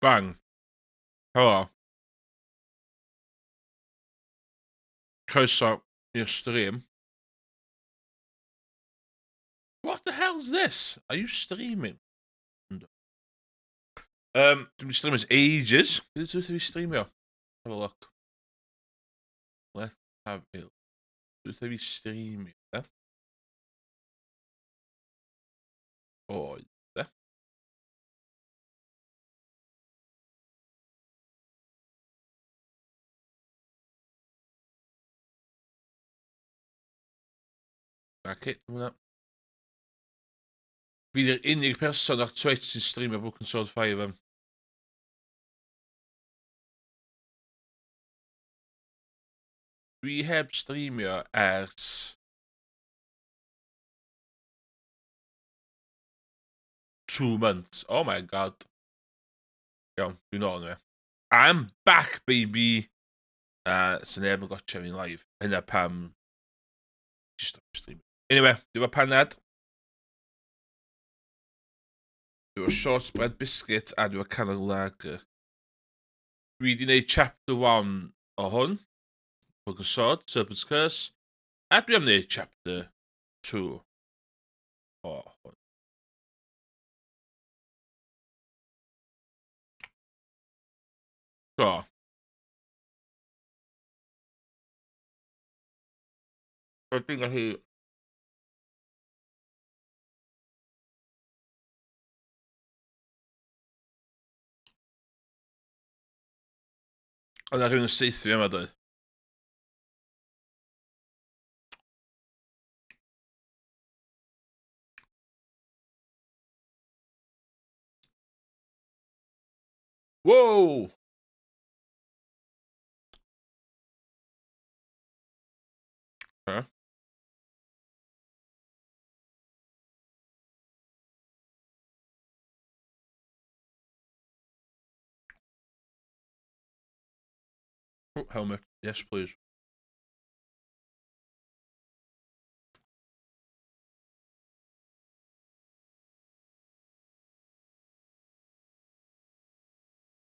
Bang. Helo. Croeso i'r stream. What the hell's this? Are you streaming? Dwi'n mynd i stream as ages. Bydd dwi'n fi streamio? Have a look. Let's have a look. Dwi'n fi streamio, e? Oed, e? Ac it, hwnna. Fi di'r unig person ar Twitch sy'n streamio Broken Sword 5 am. Dwi heb streamio ers 2 months. Oh my god. Iawn, dwi'n ôl nhw. I'm back, baby! Sy'n neb yn gotcha fi'n live. Hynna pam... Just stop streaming. Anyway, dwi'n fawr paned. Dwi'n fawr shortbread biscuit a dwi'n fawr canol lager. Dwi wedi gwneud chapter 1 o hwn. Broken Sword, Serpent's Curse. A dwi am wneud chapter 2 o hwn. So. So dwi'n gallu... Oedd rhywun yn seithio yma dweud. Whoa! Okay. Oh, helmet. Yes, please.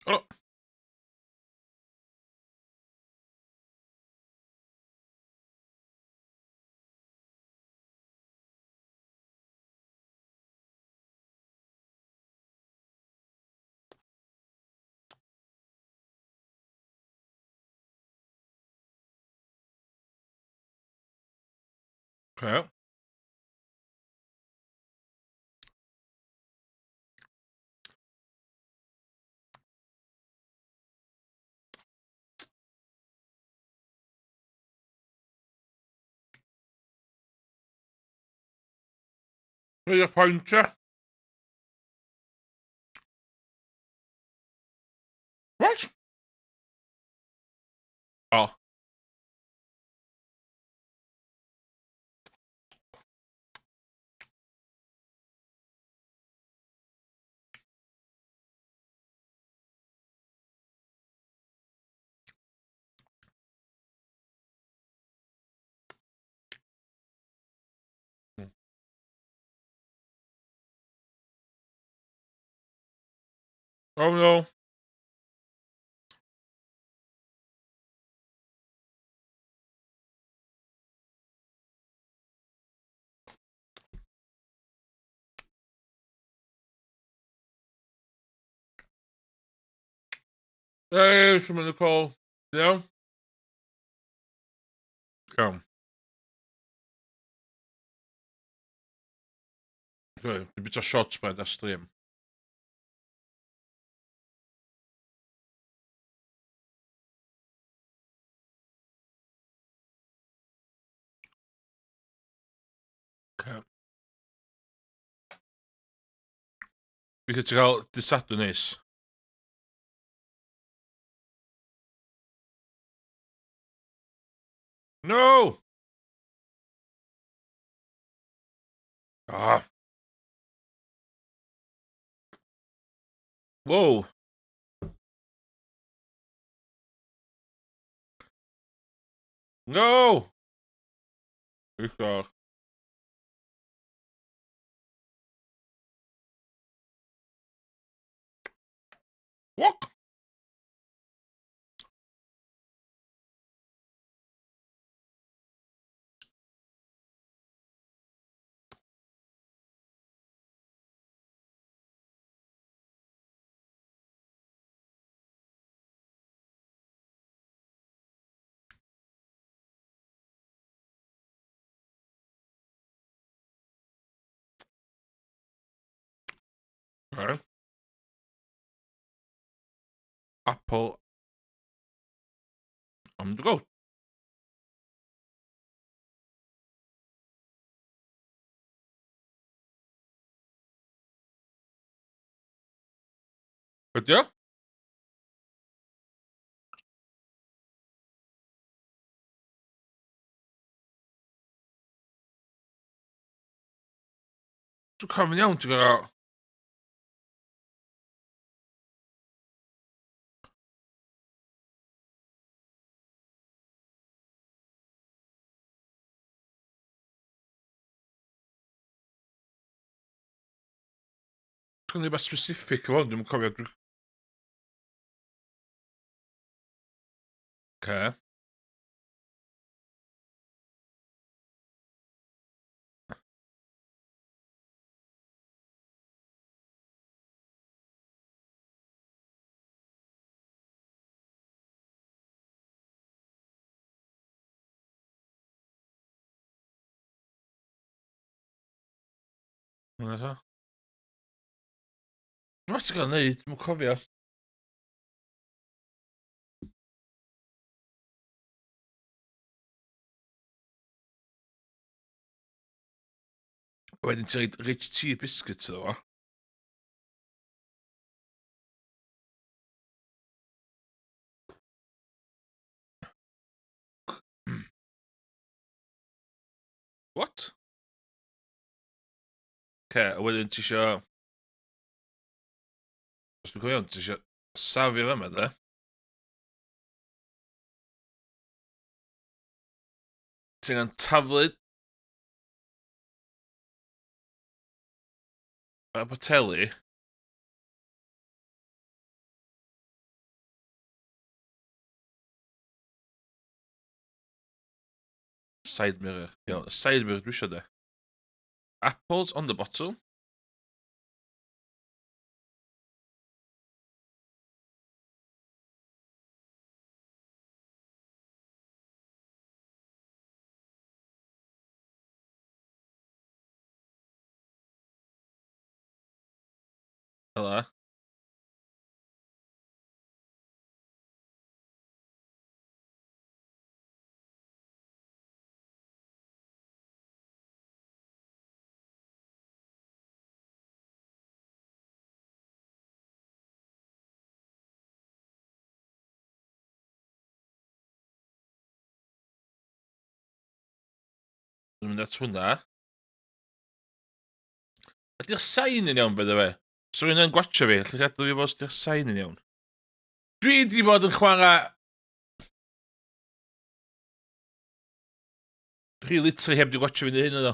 Oh! Okay. Where's your pointer? What? Oh. Oh no. Hey, someone to call. Yeah? Come. Okay, a bit of short spread, that's stream. Okay. Fi ti gael dysadwn neis. No! Ah. Whoa. No! Ich auch. What? Okay. Apple on the go. Ydy o? Dwi'n cofyn iawn, ti'n gwybod? Dwi'n gwneud beth specific o hwn, dwi'n cofio. Okay. Yna. Mae ti'n gael neud, dwi'n cofio. Wedyn ti'n rhaid rich tea biscuits o fo. What? Okay, a wedyn ti isio... Os dwi'n cofio, ti isio safio fe yma, de? Ti'n gan taflu a boteli. Side mirror. Iawn, side mirror dwi isio, de. Apples on the bottle. Hela. Dwi'n mynd at hwnna. Ydy'ch sain yn iawn, by the way? So rwy'n yn gwatcha fi, allwch gadw fi bod ydy'ch sain yn iawn. Dwi di bod yn chwarae... Chi literally heb di gwatcha fi'n hyn yno.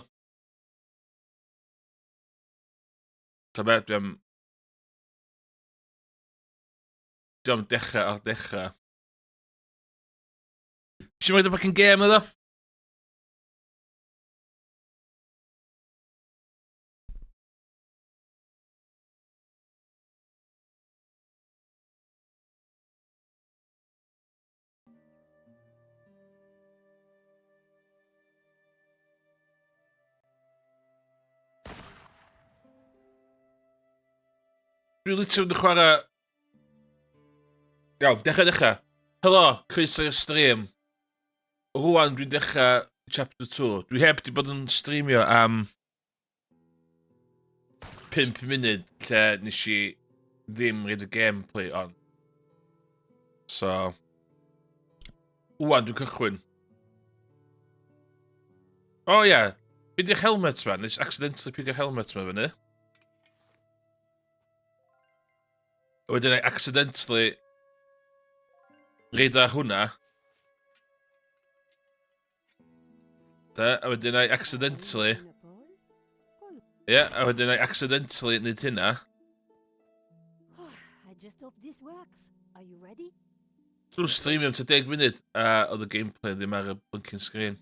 Ta be, dwi am dechrau o'r dechrau. Ti'n meddwl bod yn gêm ydo? Dwi'n literally yn chwarae... Iawn, dechrau. Helo, croeso i'r stream. Rwan dwi'n dechrau chapter 2. Dwi heb di bod yn streamio am 5 munud lle nes i ddim reid y gameplay on. So... Rwan dwi'n cychwyn. O ie, byd i'ch helmet ma, nes accidentally pigio'r helmet ma fyny. Wedyn I accidentally reid ar hwnna. Da, a wedyn I accidentally... Ie, a wedyn I accidentally neud hynna. just hope this works. Are you ready? Dwi'n streamio am 10 munud oedd y gameplay ddim ar y blinking screen.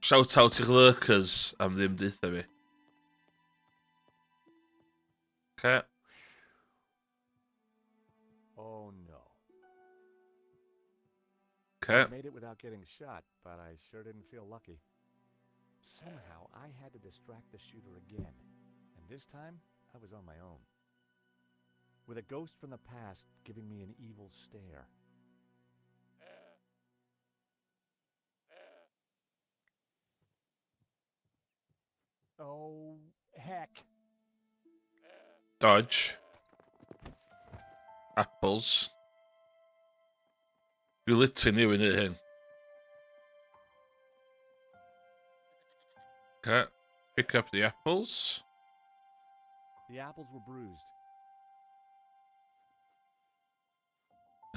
Shout out i'ch lurkers am ddim ditha fi. Okay. Oh no. Okay. I made it without getting shot, but I sure didn't feel lucky. Somehow I had to distract the shooter again, and this time I was on my own. With a ghost from the past giving me an evil stare. Oh, heck. Dodge. Apples. Dwi'n lityn i wyn hyn. Okay. Pick up the apples. The apples were bruised.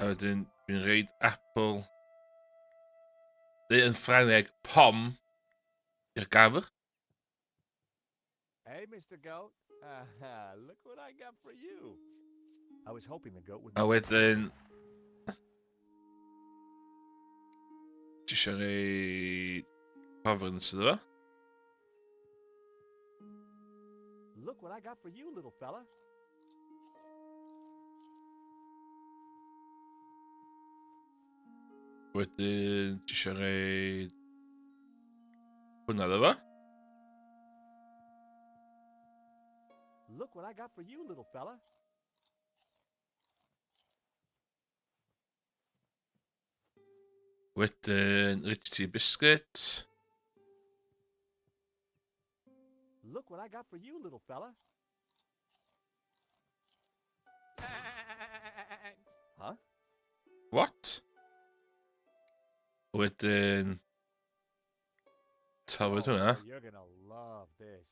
A wedyn dwi'n reid apple. Yn Ffrangeg, pom i'r gafr. Hey, Mr. Goat. Look what I got for you. I was hoping the goat would... A wedyn... Ti eisiau reid... Province iddo fo. Look what I got for you, little fella. Wedyn ti eisiau reid... Hwna iddo fo. Look what I got for you, little fella. Wedyn reid ti biscuit. Look what I got for you, little fella. Huh? What? Wedyn... Tafod hwnna. You're gonna love this.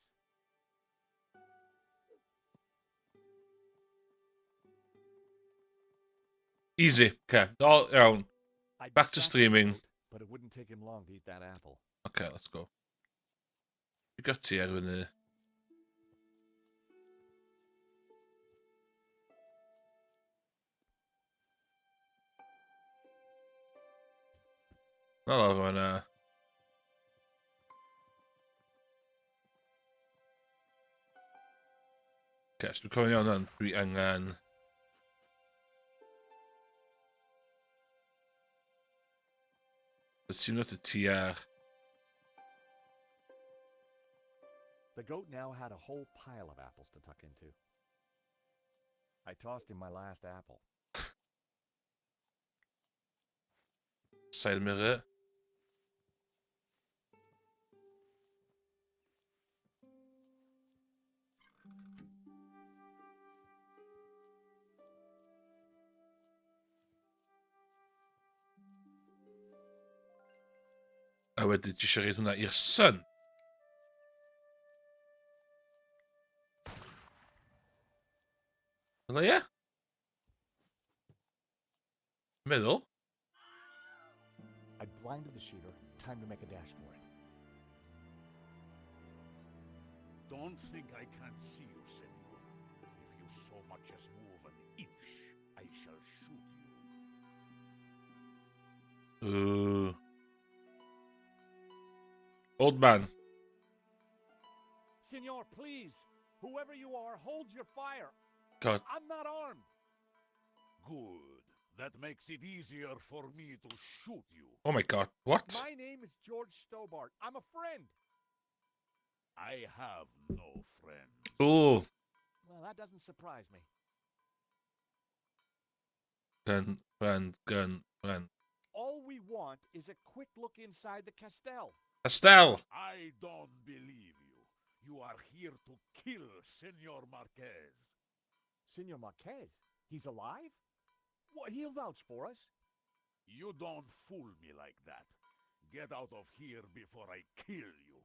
Easy. Okay. All iawn. I Back to distracted the streaming. goat, but it wouldn't take him long to eat that apple. Okay, let's go. You got ti ar fyny. Na lawr fyna. Okay, so dwi'n cofio'n iawn hwn. Dwi angen... Ti'n not y ti ar... The goat now had a whole pile of apples to tuck into. I tossed him my last apple. Side mirror. A wedyn ti eisiau reid hwnna i'r sun. Yna ie? Meddwl. I blinded the shooter. Time to make a dash for it. Don't think I can't see you, Senor. If you so much as move an inch, I shall shoot you. Old man. Senor, please. Whoever you are, hold your fire. God. I'm not armed. Good. That makes it easier for me to shoot you. Oh my god. What? My name is George Stobart. I'm a friend. I have no friend. Oh. Well, that doesn't surprise me. Gun. All we want is a quick look inside the Castell. Estelle. I don't believe you. You are here to kill Senor Marquez. Senor Marquez? He's alive? What, he'll vouch for us. You don't fool me like that. Get out of here before I kill you.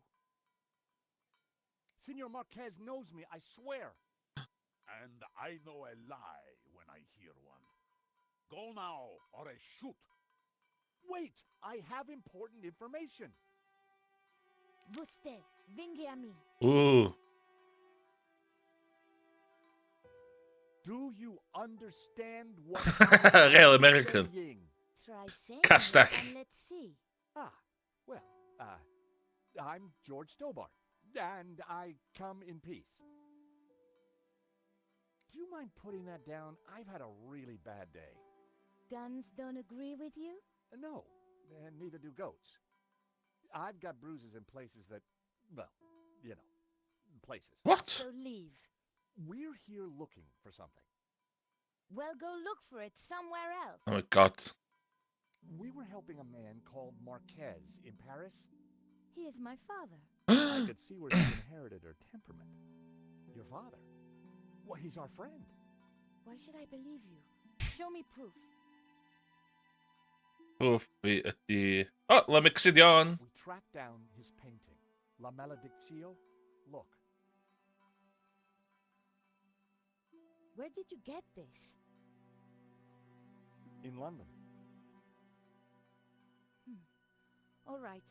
Senor Marquez knows me, I swear. And I know a lie when I hear one. Go now, or I shoot. Wait, I have important information. Você, venha a mim. Ooh. you understand what Real I'm American. saying? Try saying Castach. it and let's see. Ah, well, I'm George Stobart, and I come in peace. Do you mind putting that down? I've had a really bad day. Guns don't agree with you? No, and neither do goats. I've got bruises in places that, well, you know, places. What? So leave. We're here looking for something. Well, go look for it somewhere else. Oh my god. We were helping a man called Marquez in Paris. He is my father. I could see where you inherited her temperament. Your father? Well, he's our friend. Why should I believe you? Show me proof. Proof ydy... Oh, la Mixidion. We tracked down his painting, La Maledictio. Look, Where did you get this? in London. All right.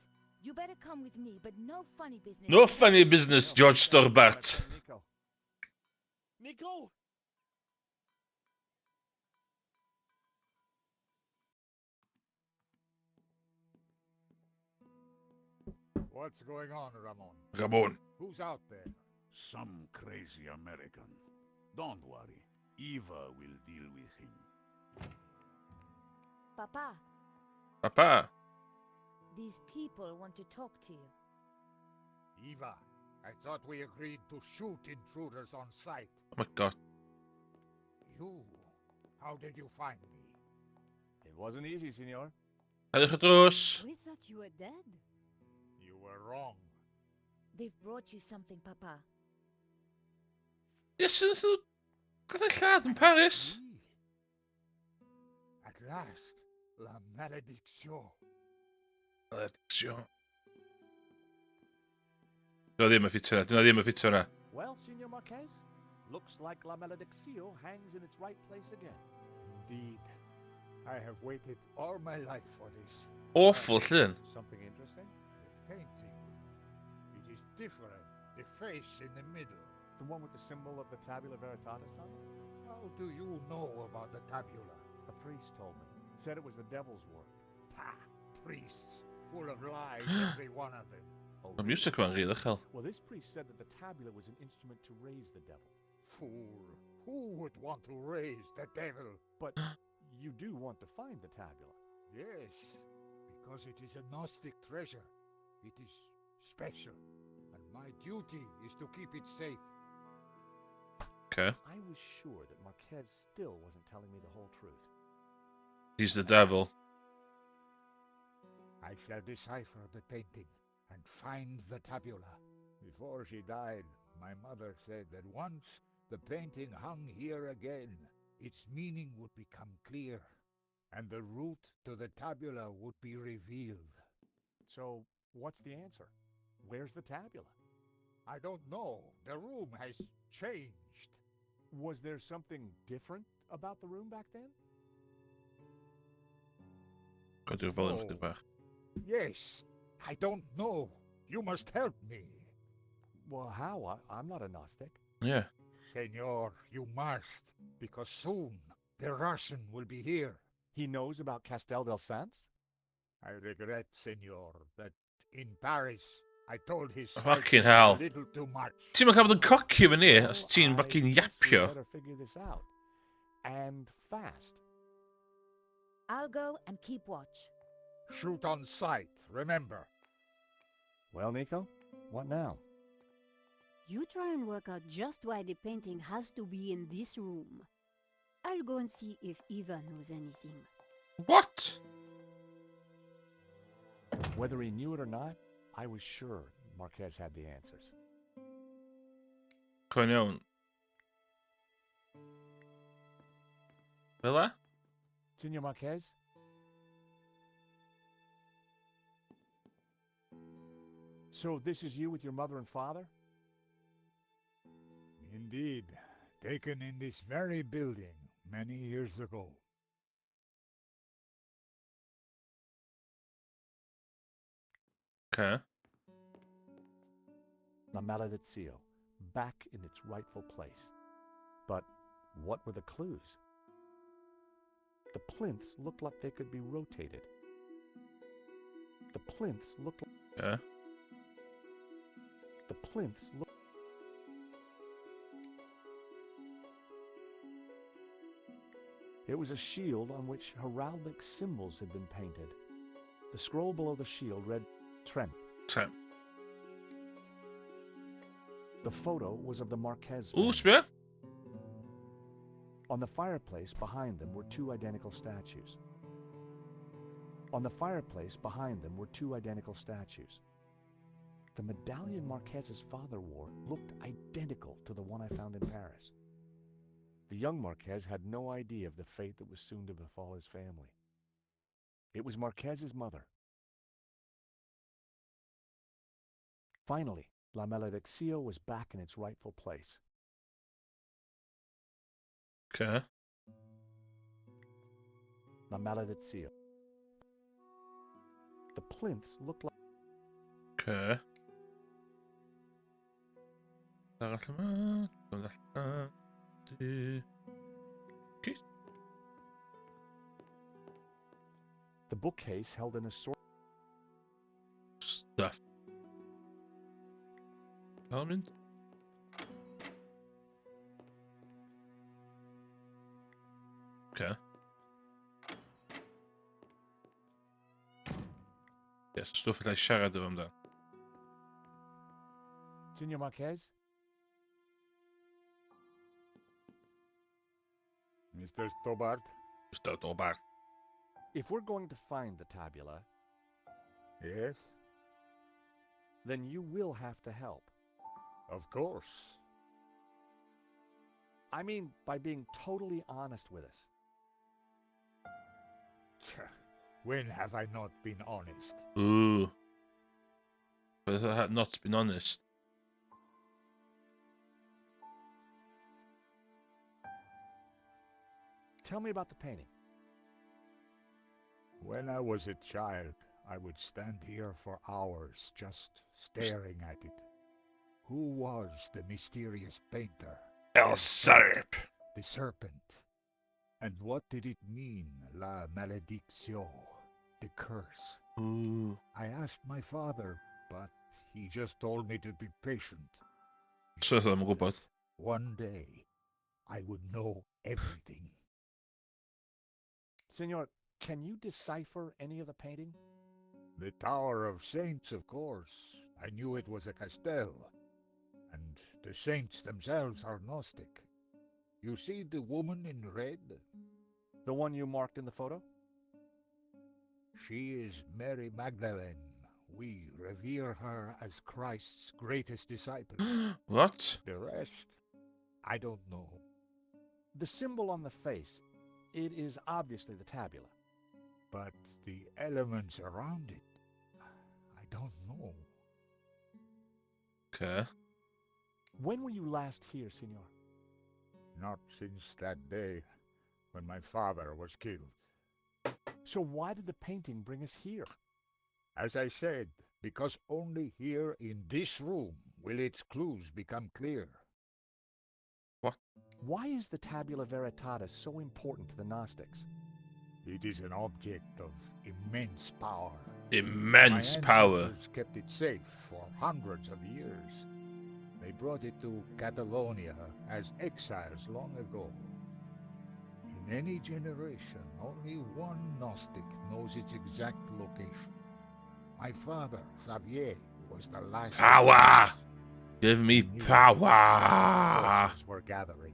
You better come with me, but no funny business. No funny business, No, George thank God, my Stobart. friend Nico. Nico! What's going on, Ramon? Ramon. Who's out there? Some crazy American. Don't worry. Eva will deal with him. Papa, Papa. these people want to talk to you. Eva, I thought we agreed to shoot intruders on sight. Oh my god. You, how did you find me? It wasn't easy, senor. Hallo getroos. We thought you were dead. You were wrong. They've brought you something, Papa. Yes, gallad yn Paris. Me? At last, la maledictio. Maledictio. Dwi ddim yn ffitio na. Dwi ddim yn ffitio na. Well, Senor Marquez, looks like La Maledictio hangs in its right place again. Indeed, I have waited all my life for this. Awful llun. Something interesting? The painting. It is different. The face in the middle. The one with the symbol of the Tabula Veritatis on it? How do you know about the tabula? A priest told me. Said it was the devil's work. Pah! Priests. Full of lies, every one of them. Oh, Mae music yma'n rili uchel. well, this priest said that the tabula was an instrument to raise the devil. Fool. Who would want to raise the devil? But you do want to find the tabula. Yes, because it is a Gnostic treasure. It is special, and my duty is to keep it safe. Okay. I was sure that Marquez still wasn't telling me the whole truth. He's the devil. I shall decipher the painting and find the tabula. Before she died, my mother said that once the painting hung here again, its meaning would become clear, and the route to the tabula would be revealed. So, what's the answer? Where's the tabula? I don't know. The room has changed. Was there something different about the room back then? Kan duw volume Oh. chydig bach. Yes, I don't know. You must help me. Well, how? I'm not a Gnostic. Yeah. Senor, you must, because soon the Russian will be here. He knows about Castel del Sans? I regret, senor, that in Paris I told his Fucking sergeant hell. a little too much. Ti'n mynd cael bod yn coci fyny Well, os ti'n I fucking guess we yapio. better figure this out. And fast. I'll go and keep watch. Shoot on sight, remember. Well, Nico, what now? You try and work out just why the painting has to be in this room. I'll go and see if Eva knows anything. What? Whether he knew it or not, I was sure Marquez had the answers. Cwn iawn. Fel e? Senor Marquez? So this is you with your mother and father? Indeed, taken in this very building many years ago. Okay. La Maledictio, back in its rightful place. But What were the clues? The plinths looked like they could be rotated. The plinths looked like... Yeah. The plinths looked... It was a shield on which heraldic symbols had been painted. The scroll below the shield read Tremp. So. The photo was of the Marquez Oh, family. spear. On the fireplace behind them were two identical statues. On the fireplace behind them were two identical statues. The medallion Marquez's father wore looked identical to the one I found in Paris. The young Marquez had no idea of the fate that was soon to befall his family. It was Marquez's mother. Finally, La Malediccio was back in its rightful place. Okay. La Malediccio. The plinths looked like... Okay. Okay. The bookcase held an assortment... Stuff. Element. Okay. Yes, stuff that I siarad efo amdan. Senor Marquez? Mr. Stobart? Just out all back. If we're going to find the tabula, Yes, then you will have to help. of course. I mean, by being totally honest with us. When have I not been honest? Ooh. But if I had not been honest. Tell me about the painting. When I was a child, I would stand here for hours just staring at it. Who was the mysterious painter? El Serp. The Serpent. And what did it mean, La Malediccio, the curse? Ooh. I asked my father, but he just told me to be patient. So I'm gwybod. One day, I would know everything. Senor, can you decipher any of the painting? The Tower of Saints, of course. I knew it was a castell. And the saints themselves are Gnostic. You see the woman in red? The one you marked in the photo? She is Mary Magdalene. We revere her as Christ's greatest disciple. What? The rest, I don't know. The symbol on the face, it is obviously the tabula. But the elements around it, I don't know. Okay. When were you last here, senor? Not since that day when my father was killed. So why did the painting bring us here? As I said, because only here in this room will its clues become clear. What? Why is the tabula veritatis so important to the Gnostics? It is an object of immense power. Immense My power. ancestors kept it safe for hundreds of years. They brought it to Catalonia as exiles long ago. In any generation, only one Gnostic knows its exact location. My father, Xavier, was the last. Power! Give me He knew power! forces were gathering,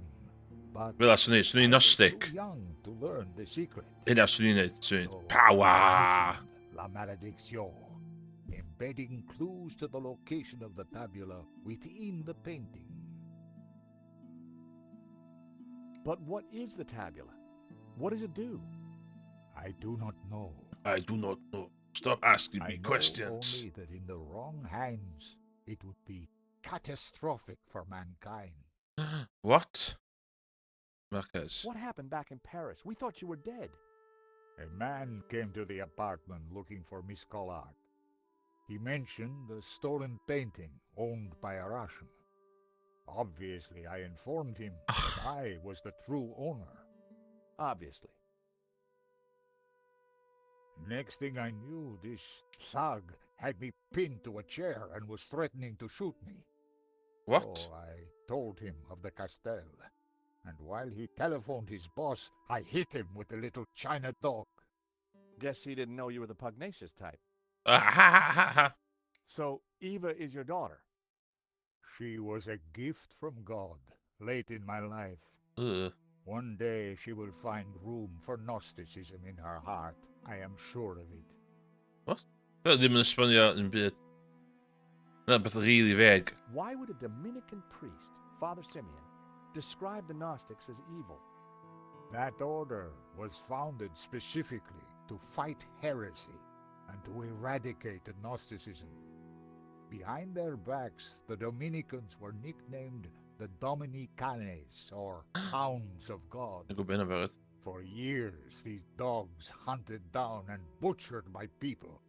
but Wel, swn I i'n was too gnostic. young to learn the secret. Hynna swn i'n neud. Swn i'n So power! I commissioned La Malediccio, embedding clues to the location of the tabula within the painting. But what is the tabula? What does it do? I do not know. I do not know. Stop asking I me know questions. only that in the wrong hands, it would be catastrophic for mankind. What? Marquez. What happened back in Paris? We thought you were dead. A man came to the apartment looking for Miss Collard. He mentioned a stolen painting owned by a Russian. Obviously, I informed him that I was the true owner. Obviously. Next thing I knew, this thug had me pinned to a chair and was threatening to shoot me. What? So I told him of the castel, and while he telephoned his boss, I hit him with the little China dog. Guess he didn't know you were the pugnacious type. Ha ha ha ha. So, Eva is your daughter. She was a gift from God, late in my life. Ugh. One day she will find room for Gnosticism in her heart. I am sure of it. What? Wel, ddim yn esbonio yn byd. Yna beth rili feg. Why would a Dominican priest, Father Simeon, describe the Gnostics as evil? That order was founded specifically to fight heresy and to eradicate Gnosticism. Behind their backs, the Dominicans were nicknamed the Dominicanes, or Hounds of God. Ik ben about it. For years, these dogs hunted down and butchered my people.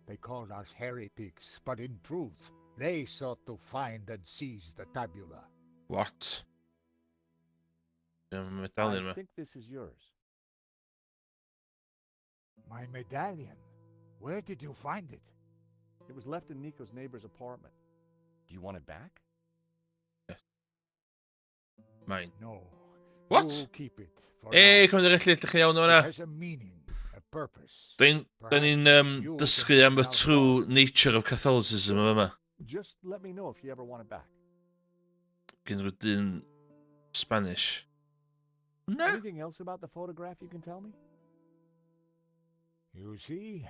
They called us heretics, but in truth, they sought to find and seize the tabula. What? Een medallion, I man. think this is yours. My medallion? Where did you find it? It was left in Nico's neighbor's apartment. Do you want it back? Mine. No. What? You keep it. For Hey, now. kom er echt licht iawn It o'na. has a meaning, a purpose. Da ni'n dysgu am y true nature of Catholicism yma. Just let me know if you ever want it back. Gyn rhyw dyn Spanish. Na. Anything else about the photograph you can tell me? You see,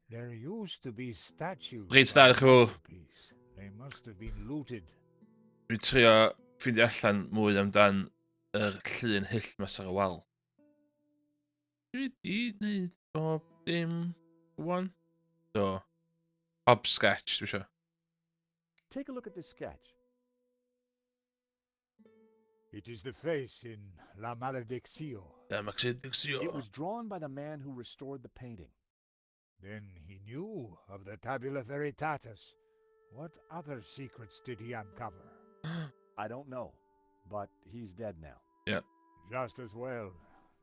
there used to be statues. Reit da, of chwo. the piece. They must have been looted. Dwi'n trio ffindio allan mwy amdan yr llun hyll mas ar y wal. Dwi wedi gwneud bob dim rwan. So, Hob sketch, dwi isio. Take a look at this sketch. It is the face in La Malediccio. It was drawn by the man who restored the painting. Then he knew of the Tabula Veritatis. What other secrets did he uncover? I don't know, but he's dead now. Yeah. Just as well.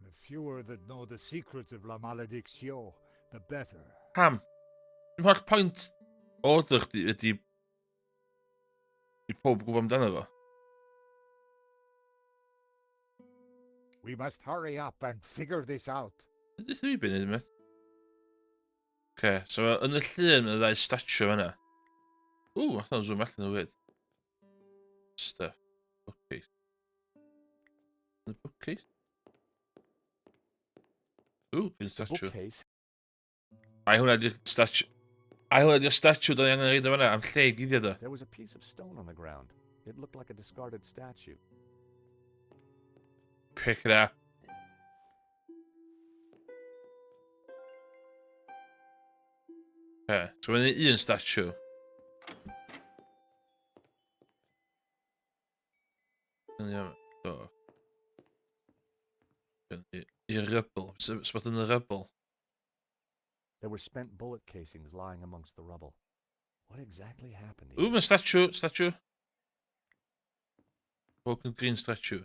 The fewer that know the secrets of La Malediccio, the better. Pam, dim holl pwynt order chdi ydi i pob gwybod amdano fo. We must hurry up and figure this out. Ydych chi byd yn ymwneud? Okay, so yn y llun y ddau statue yna. Ww, atho'n zoom allan o wyd. Stuff. Bookcase. The bookcase? Ww, gyn statue. Bookcase. Ai hwnna di'r statue. Ai hwnna di'r statue da ni angen reid o fanna am lle i gidio da. There was a piece of stone on the ground. It looked like a discarded statue. Pick it up. Okay, so mae'n un statue. So. I rybl. Sbeth yn y rybl. There were spent bullet casings lying amongst the rubble. What exactly happened Ooh, here? mae'n statue. Broken green statue.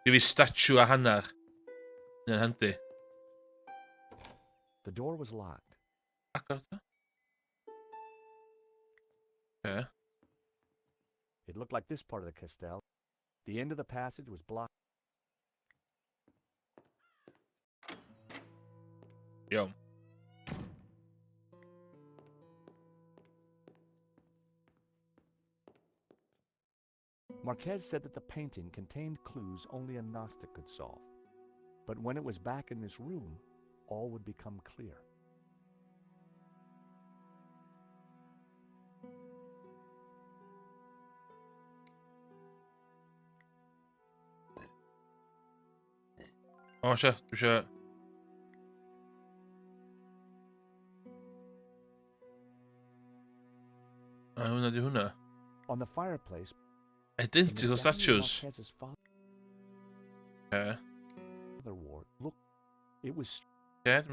Give me statue a hanner. Yn handi. The door was locked. Agor da. Okay. It looked like this part of the castell. The end of the passage was blocked. Iawn. Marquez said that the painting contained clues only a Gnostic could solve. But when it was back in this room, all would become clear. O, dwi isio... A hwnna di hwnna. On the fireplace, the Identical medallion statues. Marquez's Okay. father wore. Look, it was Okay.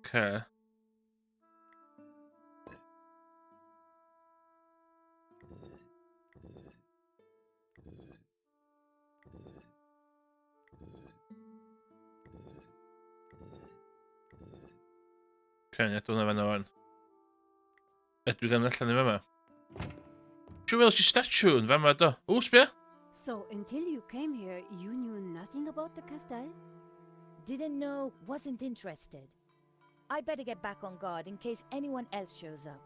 Okay. Okay, ni adwn efo wan. Ydw i gan allan i fama. Dwi'n weld si statue yn fama do. O, sbia? So, until you came here, you knew nothing about the castle? Didn't know, wasn't interested. I better get back on guard in case anyone else shows up.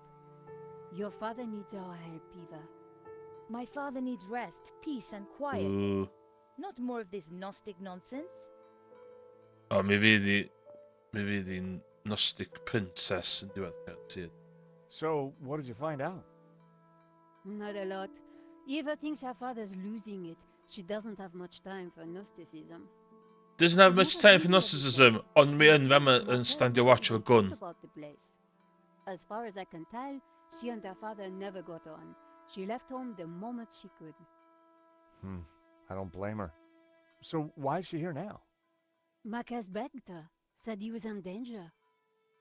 Your father needs our help, Eva. My father needs rest, peace, and quiet. Ooh. Not more of this Gnostic nonsense. O, mi fydd hi'n Gnostic Princess yn diwedd Caerdydd. So, what did you find out? Not a lot. Eva thinks her father's losing it. She doesn't have much time for Gnosticism. Doesn't have much time for Gnosticism, ond mi yn fama yn standio watch of a gun. About the place. As far as I can tell, she and her father never got on. She left home the moment she could. I don't blame her. So, why is she here now? Marcus begged her, said he was in danger.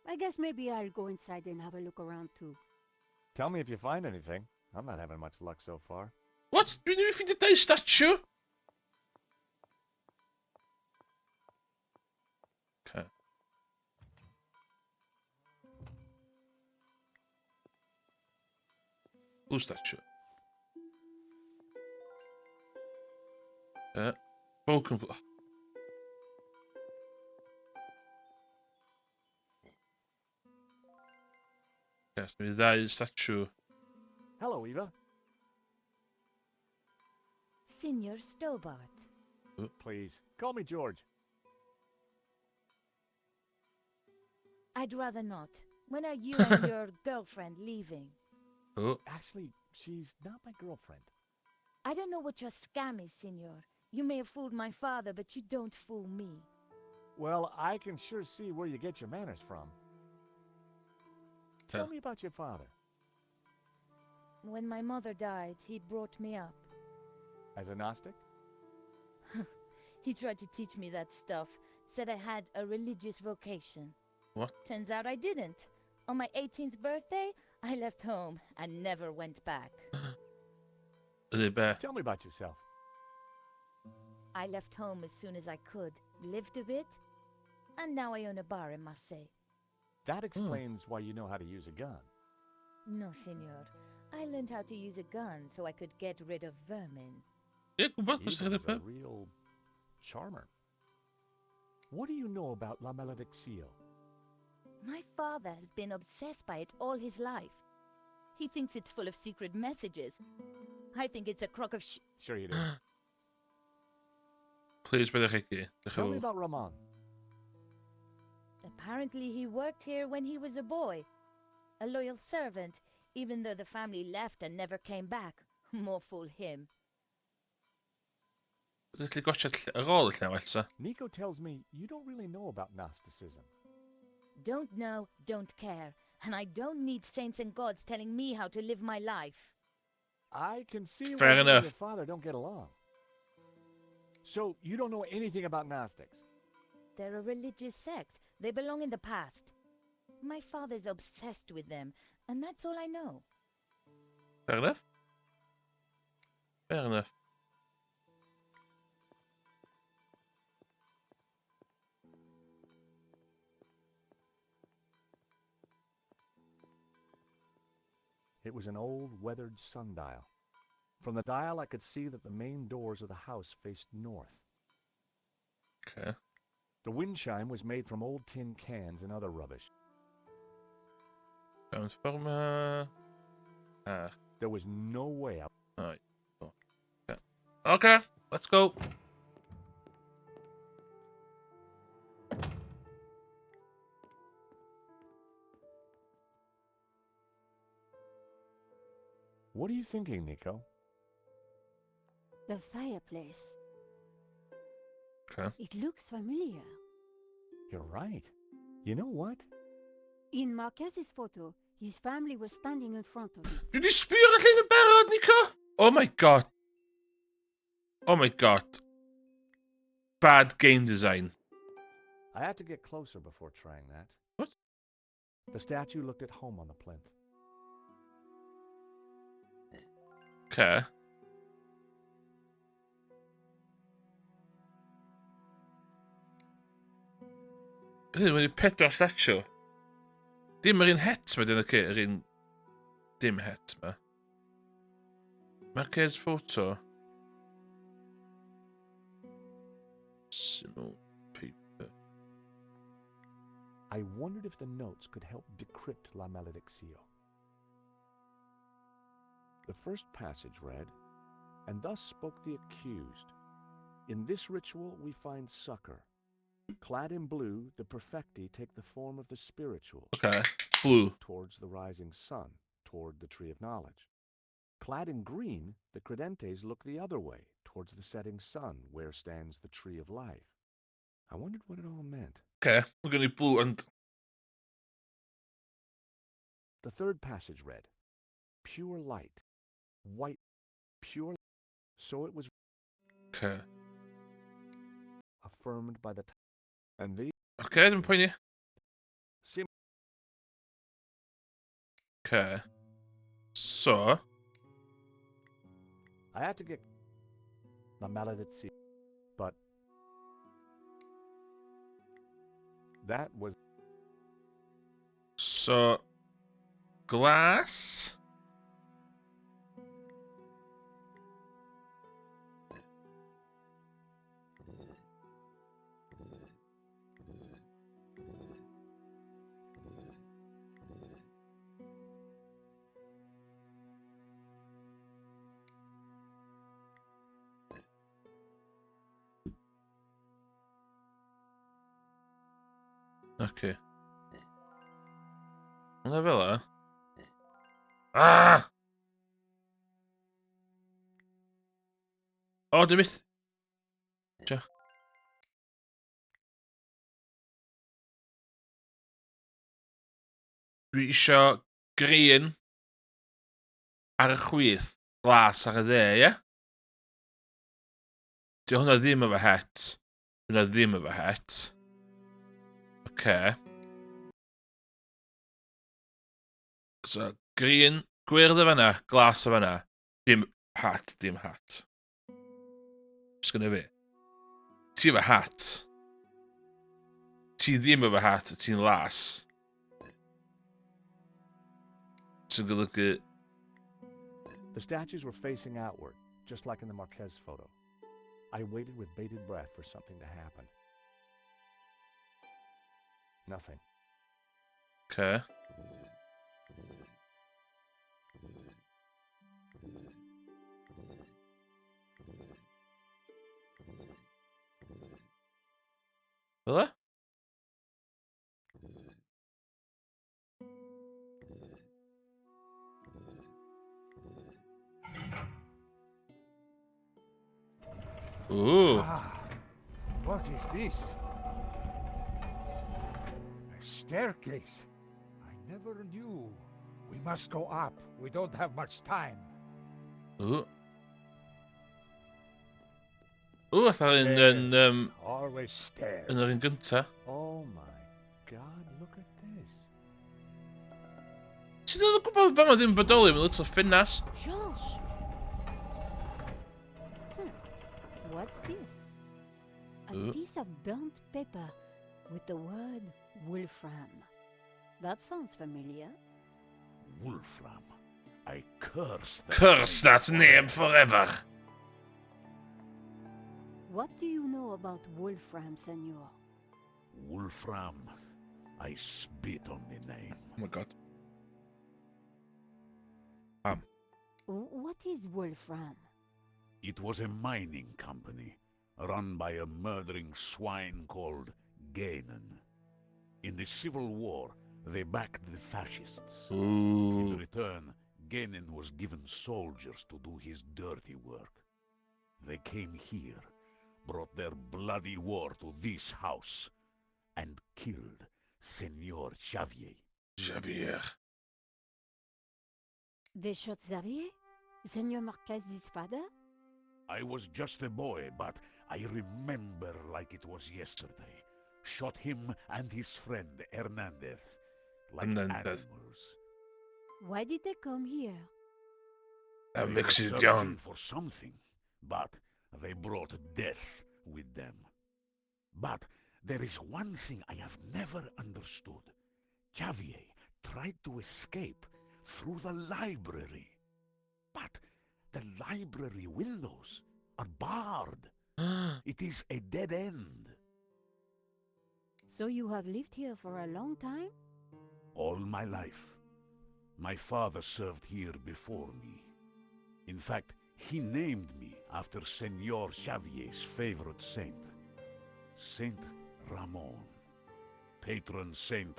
I guess maybe I'll go inside and have a look around too. Tell me if you find anything. I'm not having much luck so far. What? Dwi'n ei ffeindio dau statue? Okay. Blue statue. Broken. Yes, mi ddau statue. Hello, Eva. Senior Stobart. Please, call me George. I'd rather not. When are you and your girlfriend leaving? Oh, Actually, she's not my girlfriend. I don't know what your scam is, Senor. You may have fooled my father, but you don't fool me. Well, I can sure see where you get your manners from. Tell me about your father. When my mother died, he brought me up. As a Gnostic? He tried to teach me that stuff, said I had a religious vocation. What? Turns out I didn't. On my 18th birthday, I left home and never went back. Tell me about yourself. I left home as soon as I could, lived a bit, and now I own a bar in Marseille. That explains why you know how to use a gun. No, senor. I learned how to use a gun so I could get rid of vermin. Yeah, gwybod, Eva's os ydych a chi'n real charmer. What do you know about La Malediccio? My father has been obsessed by it all his life. He thinks it's full of secret messages. I think it's a crock of Sure you do. Please, byddech chi gy. Tell me about Ramon. Apparently he worked here when he was a boy. A loyal servant, even though the family left and never came back. More fool him. Ydych chi gotcha ar ôl y llaw elsa? Nico tells me you don't really know about Gnosticism. Don't know, don't care. And I don't need saints and gods telling me how to live my life. I can see Fair why you enough. and your father don't get along. So, you don't know anything about Gnostics? They're a religious sect. They belong in the past. My father's obsessed with them, and that's all I know. Fair enough. Fair enough. It was an old, weathered sundial. From the dial, I could see that the main doors of the house faced north. Okay. The wind chime was made from old tin cans and other rubbish. Transformer. There was no way out. Alright. Okay. Okay, let's go. What are you thinking, Nico? The fireplace. Okay. It looks familiar. You're right. You know what? In Marquez's photo, his family was standing in front of it. Did he spuur allan yn barod, Nico? Oh my god. Oh my god. Bad game design. I had to get closer before trying that. What? The statue looked at home on the plinth. Okay. Wedi pedwar statue. Dim yr un het ma, dyn nhw, yr un dim het ma. Marquez photo. Cymru paper. I wondered if the notes could help decrypt La Maledictio. The first passage read, "And thus spoke the accused. In this ritual we find succor. Clad in blue, the perfecti take the form of the spiritual. Okay, blue. Towards the rising sun, toward the tree of knowledge. Clad in green, the credentes look the other way, towards the setting sun, where stands the tree of life." I wondered what it all meant. Okay, we're going to blue and... The third passage read, "Pure light, white, pure." So it was Okay. affirmed by the and the Okay, dim poeni. Sim Okay. So, I had to get La Maledictio, but that was glass. Okay. Hwnna fel o. Ah! O, dwi byth... Tio. Dwi isio green ar y chwith, glas ar y dde, ie? Dio hwnna ddim efo het. Hwnna ddim efo het. Okay. So, green, gwyrdd efo yna, glas efo yna. Dim hat, dim hat. Sgynna fi. Ti efo hat. Ti ddim efo hat, ti'n las. Sy'n golygu... the statues were facing outward, just like in the Marquez photo. I waited with bated breath for something to happen. Nothing. Okay. Fel Ooh. Ah, what is this? A staircase. I never knew. We must go up. We don't have much time. Ooh. Ooh, fatha yn Always stairs. yr un gynta. Oh my God, look at this. Ti'n dod o gwybod fama ddim bodoli mewn little ffenast? George! What's this? A piece of burnt paper with the word Wolfram. That sounds familiar. Wolfram. I curse that Curse that name forever. What do you know about Wolfram, senor? Wolfram. I spit on the name. Oh my god. What is Wolfram? It was a mining company, run by a murdering swine called Gainen. In the Civil War, they backed the fascists. In Ooh. return, Gainen was given soldiers to do his dirty work. They came here, brought their bloody war to this house, and killed Senor Xavier. Xavier. They shot Xavier? Senor Marquez's father? I was just a boy, but I remember like it was yesterday. Shot him and his friend Hernandez, like Hernandez. animals. Why did they come here? That They makes were it searching down. for something, but they brought death with them. But there is one thing I have never understood. Xavier tried to escape through the library. But the library windows are barred. It is a dead end. So you have lived here for a long time? All my life. My father served here before me. In fact, he named me after Senor Xavier's favorite saint, Saint Ramon, patron saint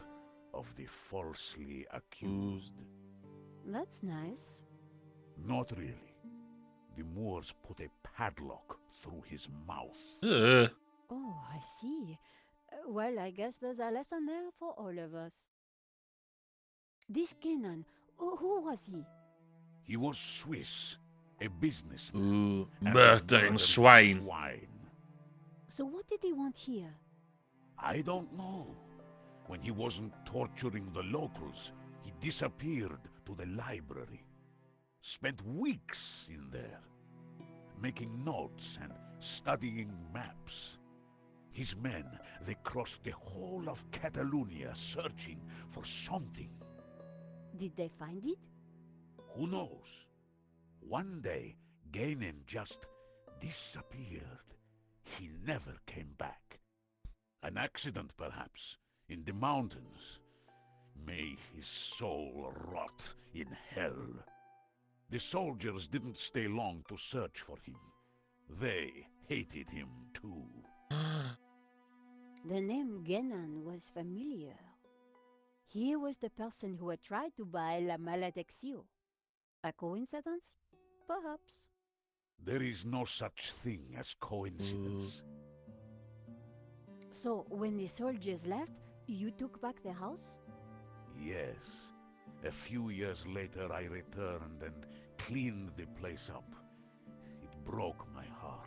of the falsely accused. That's nice. Not really. The Moors put a padlock through his mouth. Oh, I see. Well, I guess there's a lesson there for all of us. This Kenan, who was he? He was Swiss, a businessman. Ooh, and a murdering murdered swine. So what did he want here? I don't know. When he wasn't torturing the locals, he disappeared to the library. Spent weeks in there, making notes and studying maps. His men, they crossed the whole of Catalonia searching for something. Did they find it? Who knows? One day, Gainen just disappeared. He never came back. An accident, perhaps, in the mountains. May his soul rot in hell. The soldiers didn't stay long to search for him. They hated him too. The name Genan was familiar. He was the person who had tried to buy La Maledicción. A coincidence? Perhaps. There is no such thing as coincidence. So, when the soldiers left, you took back the house? Yes. A few years later I returned and cleaned the place up. It broke my heart.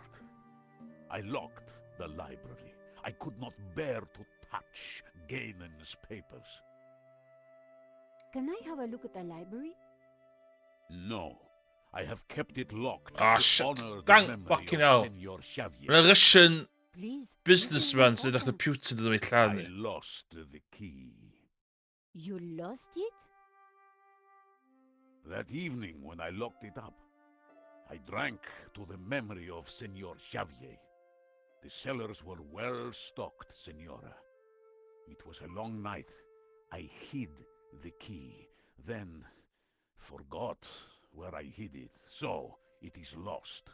I locked the library. I could not bear to touch Gainen's papers. Can I have a look at the library? No. I have kept it locked Ah, to shit. honor the Thank memory fucking of hell. Senor Xavier. Mae'n Russian Please. businessman this is sydd a'ch important. computer dyn nhw i I llanu. lost the key. You lost it? That evening when I locked it up, I drank to the memory of Senor Xavier. The cellars were well stocked, Senora. It was a long night. I hid the key, then forgot where I hid it, so it is lost.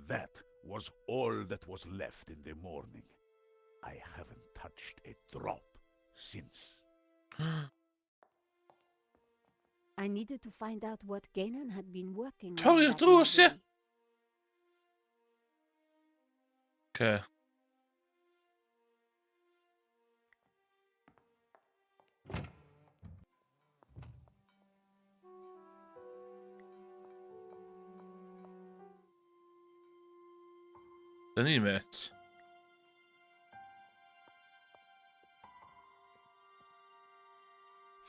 That was all that was left in the morning. I haven't touched a drop since. I needed to find out what Genan had been working Tell on. you that the truth, yeah. library. Okay. Den ni met.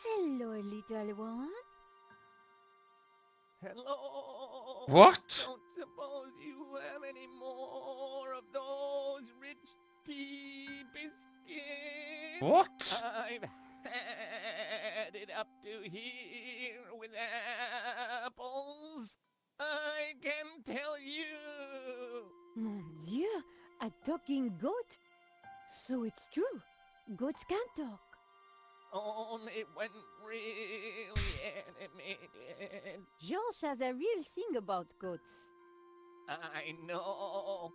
Hello, little one. Hello. What? Don't suppose you have any more of those rich tea biscuits? What? I've had it up to here with apples. I can tell you. Mon Dieu, a talking goat? So it's true. Goats can talk. Only when really animated. George has a real thing about goats. I know.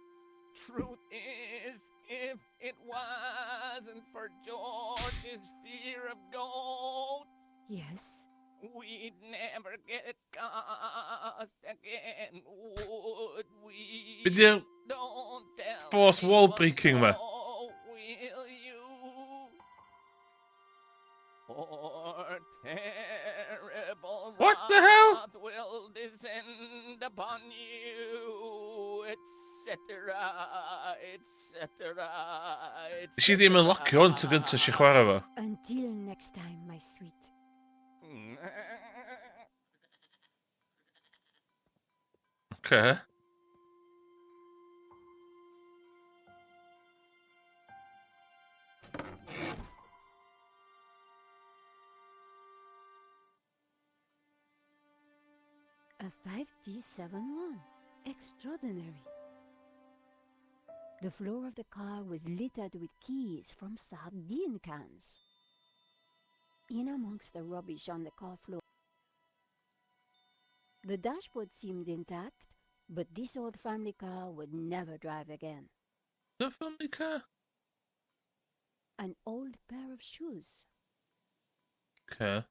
Truth is, if it wasn't for George's fear of goats, Yes. we'd never get cast again, would we? Be di Don't tell fourth wall anyone, breaking ma? no, will you? Or terrible What the hell? wrath will descend upon you, etc., etc., Si ddim yn locio hwn to gyntaf si chwarae fo. Until next time, my sweet. Okay. A 5T71. Extraordinary. The floor of the car was littered with keys from sardine cans. In amongst the rubbish on the car floor, the dashboard seemed intact, but this old family car would never drive again. The family car. An old pair of shoes. Okay.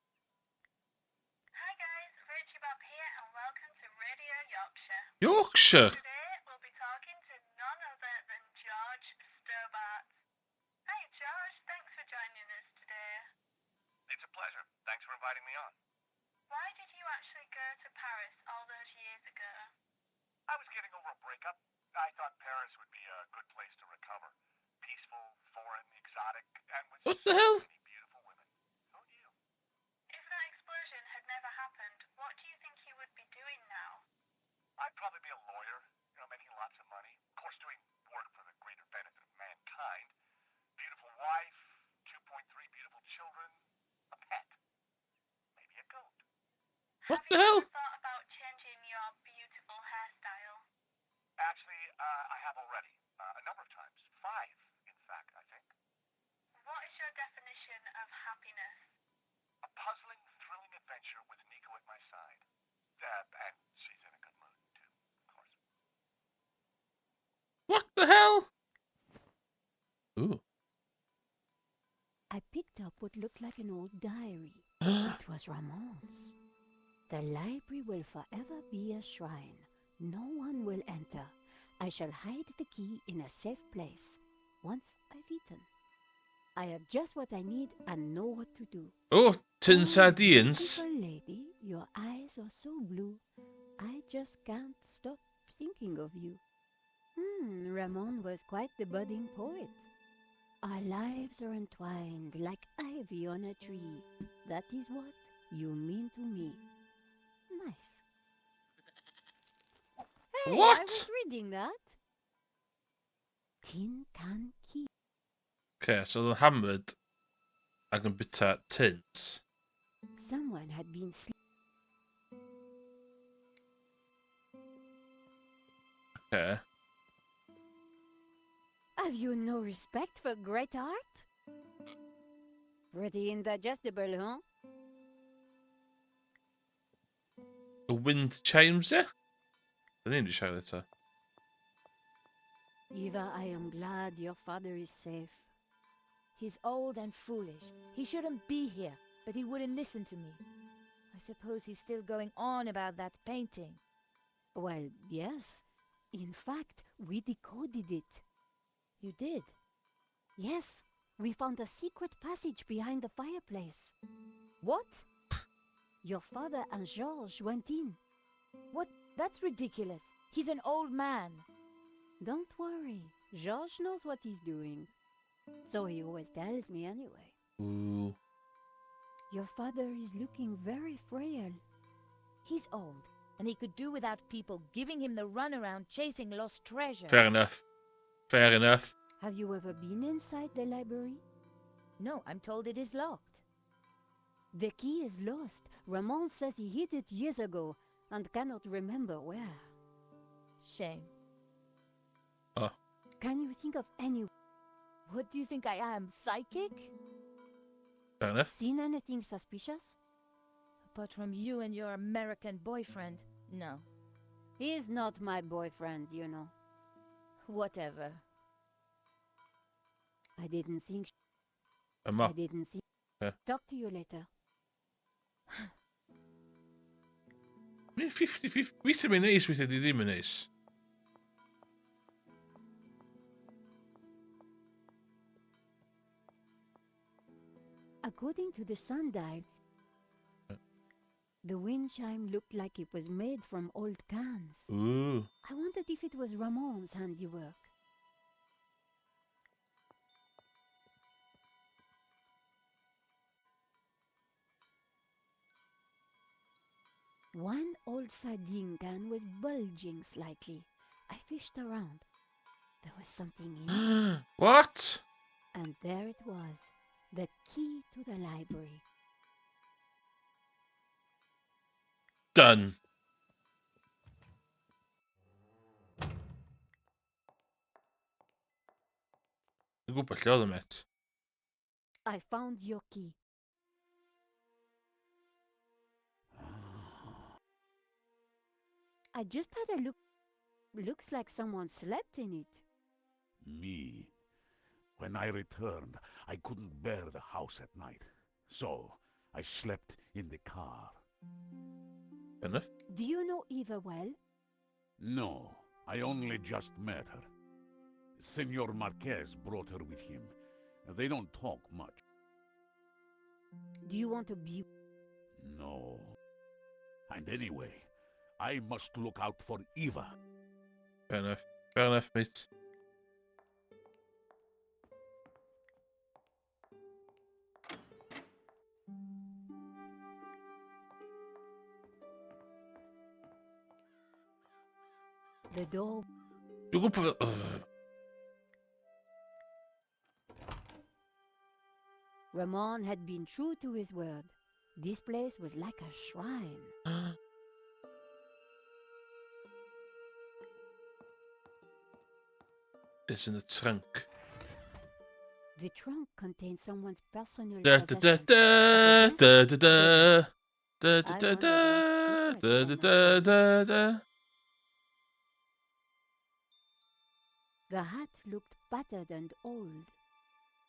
Hi guys, Richie Bob here and welcome to Radio Yorkshire. Yorkshire. Today we'll be talking to none other than George Stobart. Hi George, thanks for joining us today. It's a pleasure. Thanks for inviting me on. Why did you actually go to Paris all those years ago? I was getting over a breakup. I thought Paris would be a good place to recover. Peaceful, foreign, exotic, and with What so the hell? many beautiful women. Who knew? If that explosion had never happened, what do you think you would be doing now? I'd probably be a lawyer, making lots of money. Of course, doing work for the greater benefit of mankind. Beautiful wife, 2.3 beautiful children, a pet, maybe a goat. What Have the you hell? ever thought about changing your beautiful hairstyle? Actually, I have already. A number of times. 5, in fact, I think. What is your definition of happiness? A puzzling, thrilling adventure with Nico at my side. And she's in a good mood, too, of course. What the hell? Ooh. I picked up what looked like an old diary. It was Ramon's. The library will forever be a shrine. No one will enter. I shall hide the key in a safe place. Once I've eaten, I have just what I need and know what to do. Oh, tin Oh, sardines. beautiful lady, your eyes are so blue. I just can't stop thinking of you. Ramon was quite the budding poet. Our lives are entwined like ivy on a tree. That is what you mean to me. Nice. Hey, I What? was reading that. Tin can key. Okay, so the hammered. I can byta tins. Someone had been Okay. Have you no respect for great art? Pretty indigestible, huh? A wind chimes there? I need to show later. Eva, I am glad your father is safe. He's old and foolish. He shouldn't be here, but he wouldn't listen to me. I suppose he's still going on about that painting. Well, yes. In fact, we decoded it. You did? Yes, we found a secret passage behind the fireplace. What? Your father and Georges went in. What? That's ridiculous. He's an old man. Don't worry, Georges knows what he's doing. So he always tells me anyway. Ooh. Your father is looking very frail. He's old, and he could do without people giving him the runaround chasing lost treasure. Fair enough. Fair enough. Have you ever been inside the library? No, I'm told it is locked. The key is lost. Ramon says he hid it years ago and cannot remember where. Shame. Oh. Can you think of any... What do you think I am, psychic? Fair enough. Seen anything suspicious? Apart from you and your American boyfriend, no. He's not my boyfriend, you know. Whatever. I didn't think... Emma. I didn't think... Yeah. Talk to you later. I mean, 50-50. Weithio mae'n neis, weithio di ddim yn neis. According to the sundial, the wind chime looked like it was made from old cans. Ooh. I wondered if it was Ramon's handiwork. One old sardine can was bulging slightly. I fished around. There was something in it, What? and there it was, the key to the library. Done. Dwi'n gwybod lle oedd y met. I found your key. I just had a look. Looks like someone slept in it. Me. When I returned, I couldn't bear the house at night. So, I slept in the car. Fair enough. Do you know Eva well? No, I only just met her. Senor Marquez brought her with him. They don't talk much. Do you want to be? No. And anyway, I must look out for Eva. Fair enough. Fair enough, mate. The door. Dwi'n gwybod... Ramon had been true to his word. This place was like a shrine. It's in the trunk. The trunk contained someone's personal Da da da possessions. da da da da da I da wonder da what da secrets da da da. The hat looked battered and old.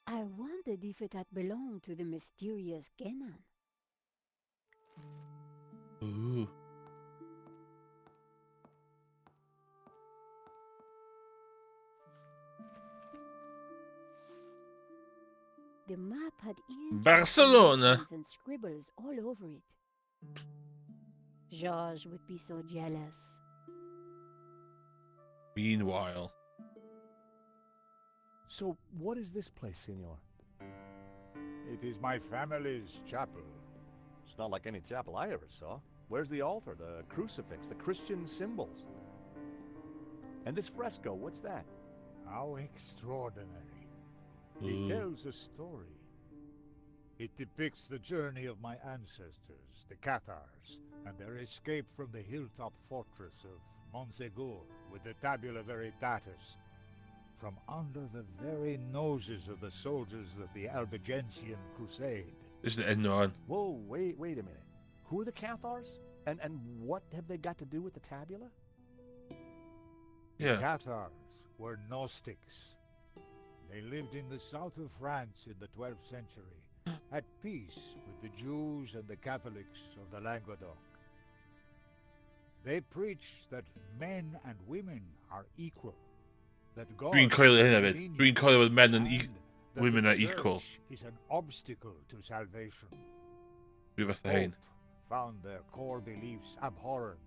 I wondered if it had belonged to the mysterious Genan. Ooh. The map had intricate Barcelona. lines and scribbles all over it. Georges would be so jealous. Meanwhile. So, what is this place, senor? It is my family's chapel. It's not like any chapel I ever saw. Where's the altar, the crucifix, the Christian symbols? And this fresco, what's that? How extraordinary. It Ooh. tells a story. It depicts the journey of my ancestors, the Cathars, and their escape from the hilltop fortress of Montsegur with the Tabula Veritatis, from under the very noses of the soldiers of the Albigensian Crusade. Is the end on? Whoa, wait a minute. Who are the Cathars? And what have they got to do with the tabula? The Yeah. Cathars were Gnostics. They lived in the south of France in the 12th century, at peace with the Jews and the Catholics of the Languedoc. They preach that men and women are equal, that God Dwi'n coelio is hyn hefyd. dominion, Dwi'n coelio bod men yn and that women the are equal. church is an obstacle to salvation. Rhyw fath o hyn. Pope found their core beliefs abhorrent.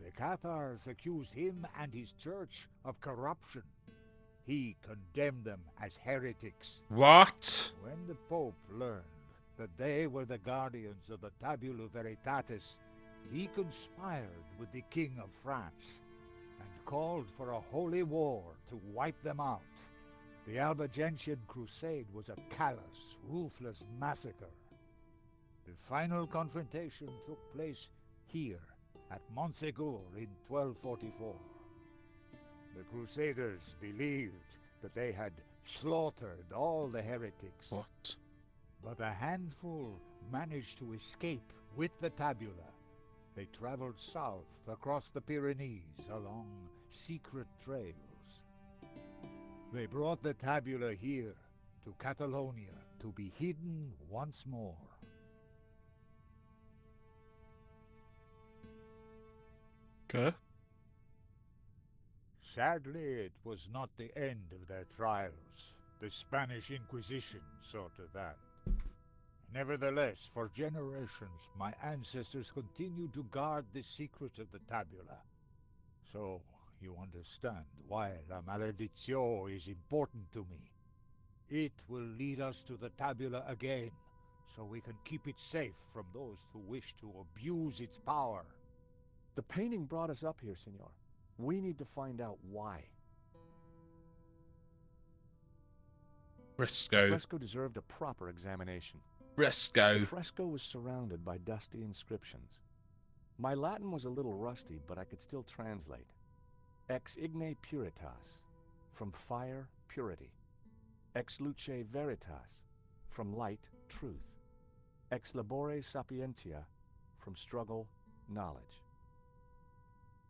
The Cathars accused him and his church of corruption. He condemned them as heretics. What? When the Pope learned that they were the guardians of the Tabula Veritatis, he conspired with the King of France and called for a holy war to wipe them out. The Albigensian Crusade was a callous, ruthless massacre. The final confrontation took place here at Montsegur in 1244. The Crusaders believed that they had slaughtered all the heretics, What? but a handful managed to escape with the tabula. They traveled south across the Pyrenees along secret trails. They brought the tabula here to Catalonia to be hidden once more. Okay. Sadly, it was not the end of their trials. The Spanish Inquisition saw to that. Nevertheless, for generations, my ancestors continued to guard the secret of the tabula. So, you understand why La Maledizio is important to me. It will lead us to the tabula again, so we can keep it safe from those who wish to abuse its power. The painting brought us up here, senor. We need to find out why. The Fresco. fresco deserved a proper examination. Fresco. The fresco was surrounded by dusty inscriptions. My Latin was a little rusty, but I could still translate. Ex igne puritas, from fire, purity. Ex luce veritas, from light, truth. Ex labore sapientia, from struggle, knowledge.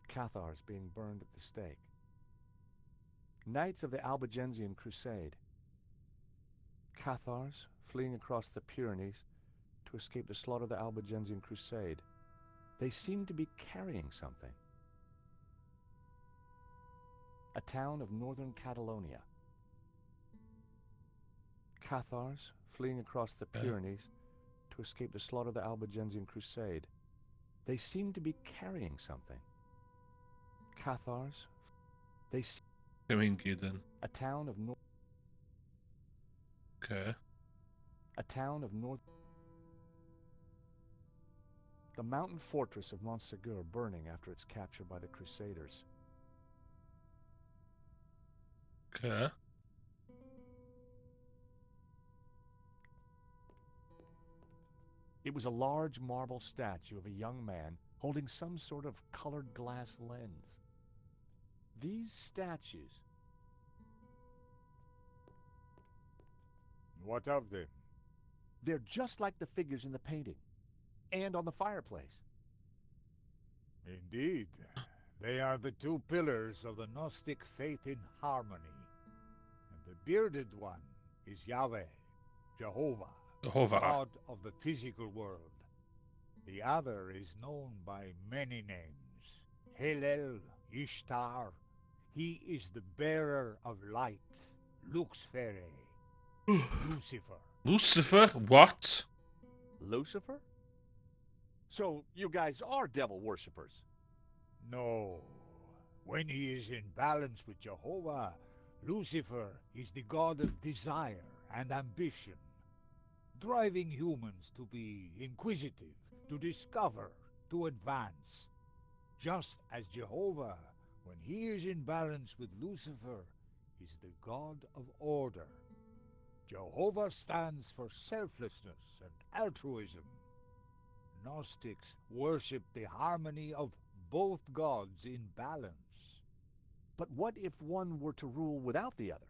Cathars being burned at the stake. Knights of the Albigensian Crusade. Cathars fleeing across the Pyrenees to escape the slaughter of the Albigensian Crusade. They seem to be carrying something. A town of northern Catalonia. Cathars fleeing across the Pyrenees to escape the slaughter of the Albigensian Crusade. They seem to be carrying something. Cathars. They. Then. A town of north. Okay. A town of north. The mountain fortress of Montségur burning after its capture by the Crusaders. Okay. It was a large marble statue of a young man holding some sort of colored glass lens. These statues. What of them? They're just like the figures in the painting. And on the fireplace. Indeed. They are the two pillars of the Gnostic faith in harmony. And the bearded one is Yahweh, Jehovah, God of the physical world. The other is known by many names. Hillel, Ishtar. He is the bearer of light, Luxfere, Lucifer. Lucifer? What? Lucifer? So you guys are devil worshippers? No. When he is in balance with Jehovah, Lucifer is the god of desire and ambition, driving humans to be inquisitive, to discover, to advance. Just as Jehovah, when he is in balance with Lucifer, is the god of order. Jehovah stands for selflessness and altruism. Gnostics worship the harmony of both gods in balance. But what if one were to rule without the other?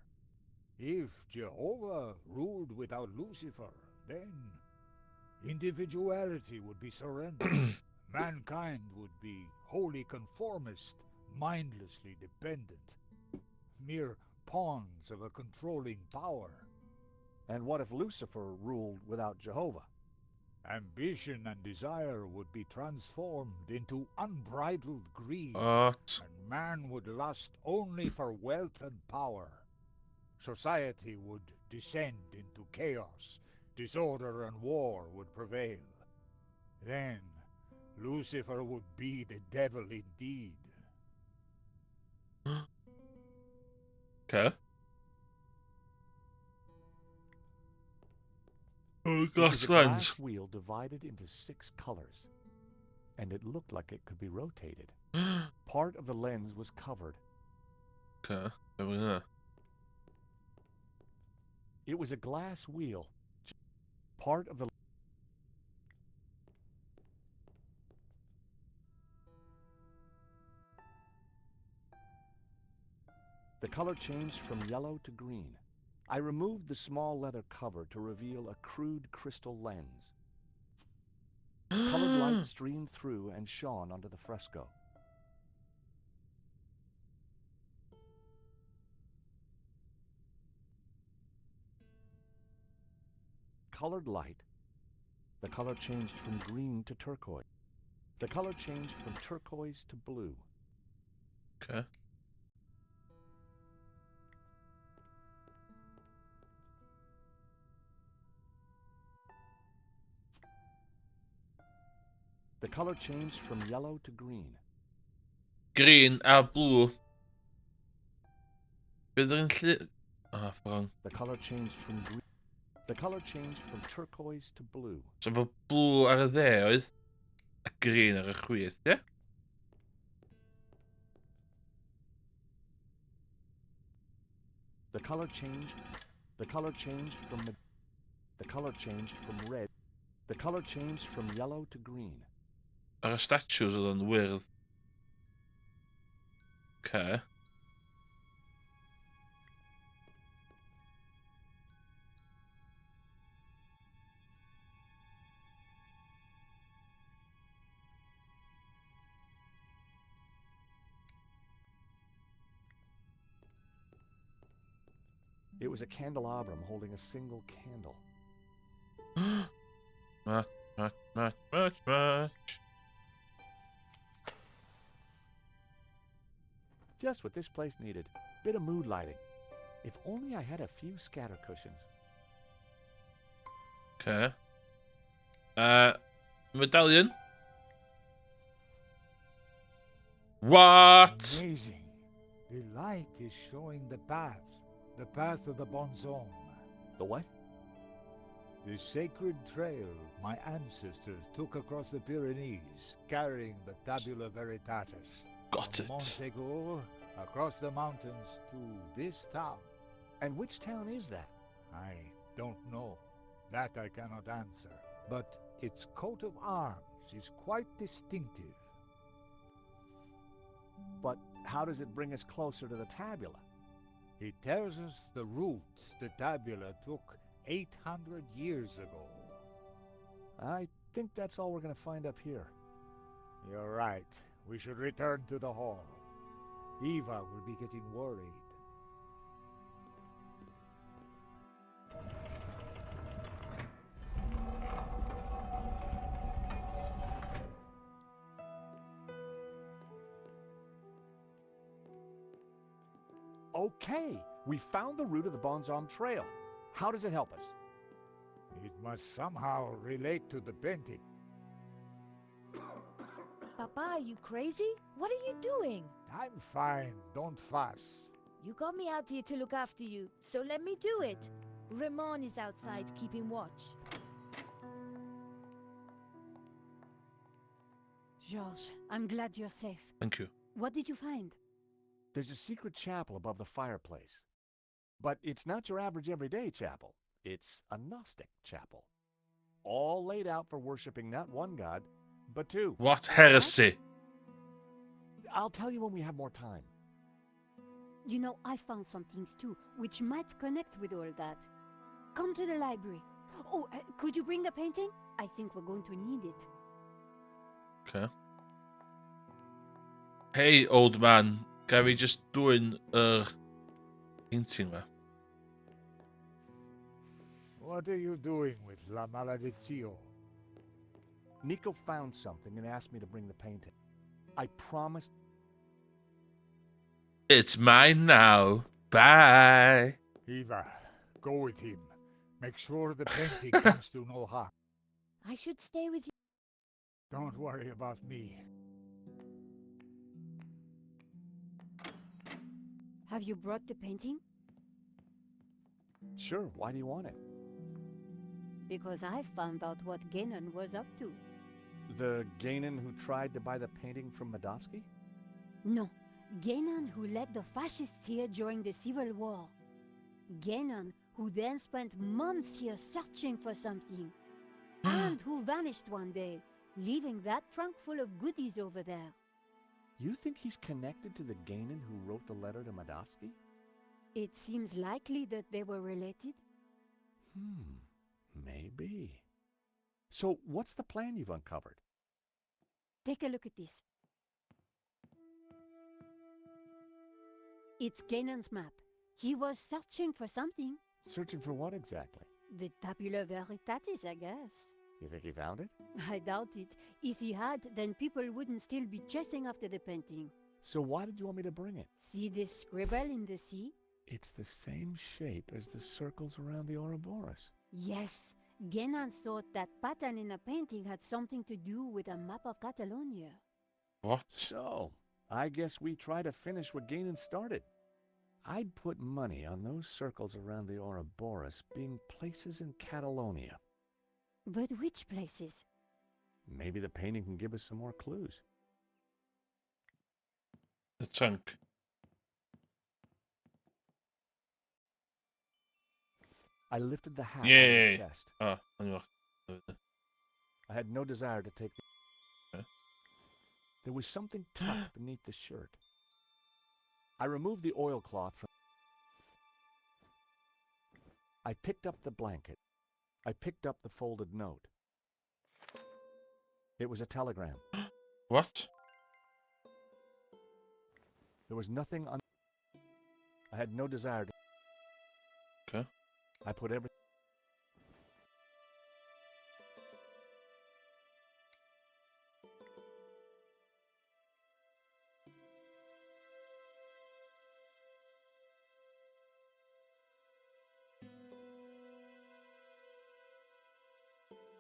If Jehovah ruled without Lucifer, then individuality would be surrendered. Mankind would be wholly conformist, mindlessly dependent, mere pawns of a controlling power. And what if Lucifer ruled without Jehovah? Ambition and desire would be transformed into unbridled greed, What? and man would lust only for wealth and power. Society would descend into chaos, disorder and war would prevail. Then Lucifer would be the devil indeed. Okay. Oh, It was glass a lens. glass wheel divided into 6 colors, and it looked like it could be rotated. Part of the lens was covered. Okay. There we go. It was a glass wheel. Part of the... The color changed from yellow to green. I removed the small leather cover to reveal a crude crystal lens. Colored light streamed through and shone onto the fresco. Colored light. The color changed from green to turquoise. The color changed from turquoise to blue. Okay. The color changed from yellow to green. Green a blue. Bydd yn lle... Ah, ffang. The color changed from green. The color changed from turquoise to blue. So mae blue ar y dde oedd, a green ar y chwith, ie? The color changed. The color changed from the color changed from red. The color changed from yellow to green. Ar y statues oedd yn wyrdd. Okay. was a candelabrum holding a single candle. Much. Just what this place needed. Bit of mood lighting. If only I had a few scatter cushions. Okay. Medallion. What? Amazing. The light is showing the path of the Bonzom. The what? The sacred trail my ancestors took across the Pyrenees, carrying the Tabula Veritatis. Got From it. Montsegur, across the mountains to this town. And which town is that? I don't know. That I cannot answer. But its coat of arms is quite distinctive. But how does it bring us closer to the tabula? It tells us the route the Tabula took 800 years ago. I think that's all we're going to find up here. You're right. We should return to the hall. Eva will be getting worried. Okay, we found the route of the Bonzom Trail. How does it help us? It must somehow relate to the painting. Papa, are you crazy? What are you doing? I'm fine, don't fuss. You got me out here to look after you, so let me do it. Ramon is outside keeping watch. Georges, I'm glad you're safe. Thank you. What did you find? There's a secret chapel above the fireplace. But it's not your average everyday chapel. It's a Gnostic chapel. All laid out for worshipping not one god, but two. What heresy? I'll tell you when we have more time. You know, I found some things too, which might connect with all that. Come to the library. Oh, could you bring the painting? I think we're going to need it. Okay. Hey, old man. Gary just doing painting there. What are you doing with La Maledizio? Nico found something and asked me to bring the painting. I promised. It's mine now. Bye. Eva, go with him. Make sure the painting comes to no harm. I should stay with you. Don't worry about me. Have you brought the painting? Sure, why do you want it? Because I found out what Genon was up to. The Gainan who tried to buy the painting from Medovsky? No, Genon who led the fascists here during the Civil War. Genon who then spent months here searching for something. And who vanished one day, leaving that trunk full of goodies over there. You think he's connected to the Gainan who wrote the letter to Medovsky? It seems likely that they were related. Maybe. So what's the plan you've uncovered? Take a look at this. It's Ganon's map. He was searching for something. Searching for what exactly? The Tabula Veritatis, I guess. You think he found it? I doubt it. If he had, then people wouldn't still be chasing after the painting. So why did you want me to bring it? See this scribble in the sea? It's the same shape as the circles around the Ouroboros. Yes. Genon thought that pattern in the painting had something to do with a map of Catalonia. What? So, I guess we try to finish what Gainan started. I'd put money on those circles around the Ouroboros being places in Catalonia. But which places? Maybe the painting can give us some more clues. The trunk. I lifted the hat Yay. out of the chest. Ah, anyway. I had no desire to take the... Okay. There was something tucked beneath the shirt. I removed the oilcloth from... I picked up the blanket. I picked up the folded note. It was a telegram. What? There was nothing on... I had no desire to... I put everything.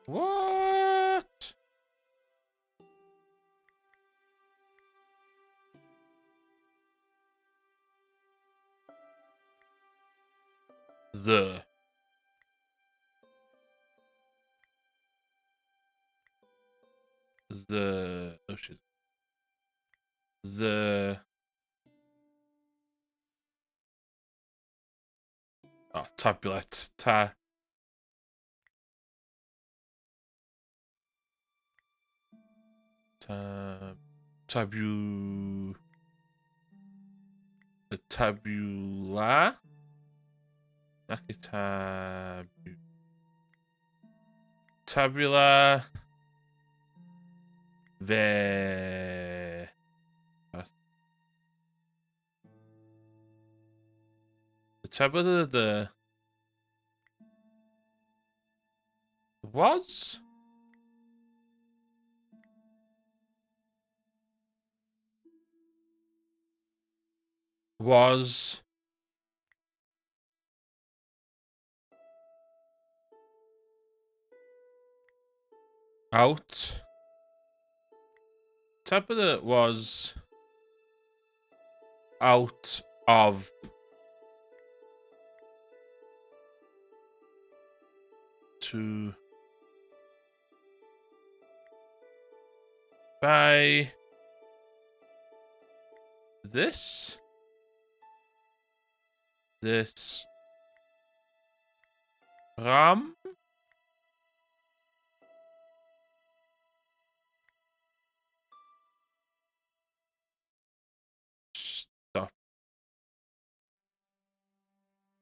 What? The oh shit. The tablet. Tabu. The tabula. Naki tabula. Ve. The tabula. The was. Was. Out. Tabula was out of to buy this ram stop.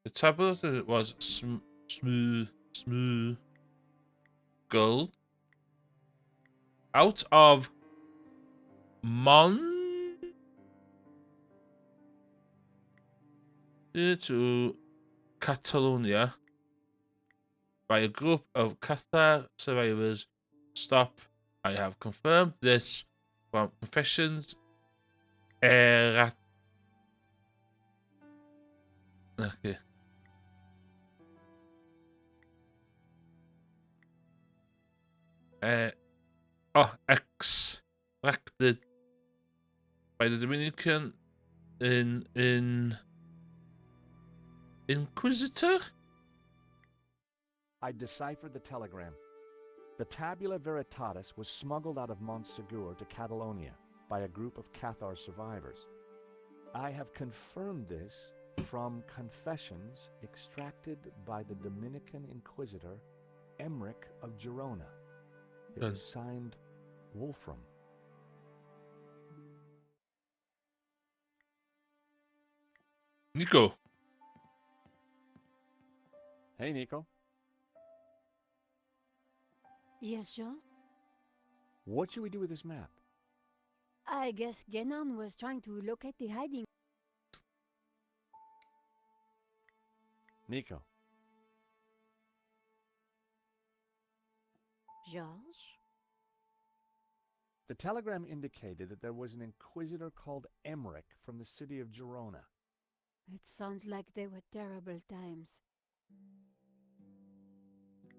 The tablet was smooth gold out of Mon to Catalonia by a group of Cathar survivors. Stop. I have confirmed this from confessions. Okay. Extracted by the Dominican in Inquisitor? I deciphered the telegram. The Tabula Veritatis was smuggled out of Montsegur to Catalonia by a group of Cathar survivors. I have confirmed this from confessions extracted by the Dominican Inquisitor Emmerich of Girona. It was signed Wolfram. Nico. Hey, Nico. Yes, John? What should we do with this map? I guess Genon was trying to locate the hiding. Nico. George? The telegram indicated that there was an inquisitor called Emmerich from the city of Girona. It sounds like they were terrible times.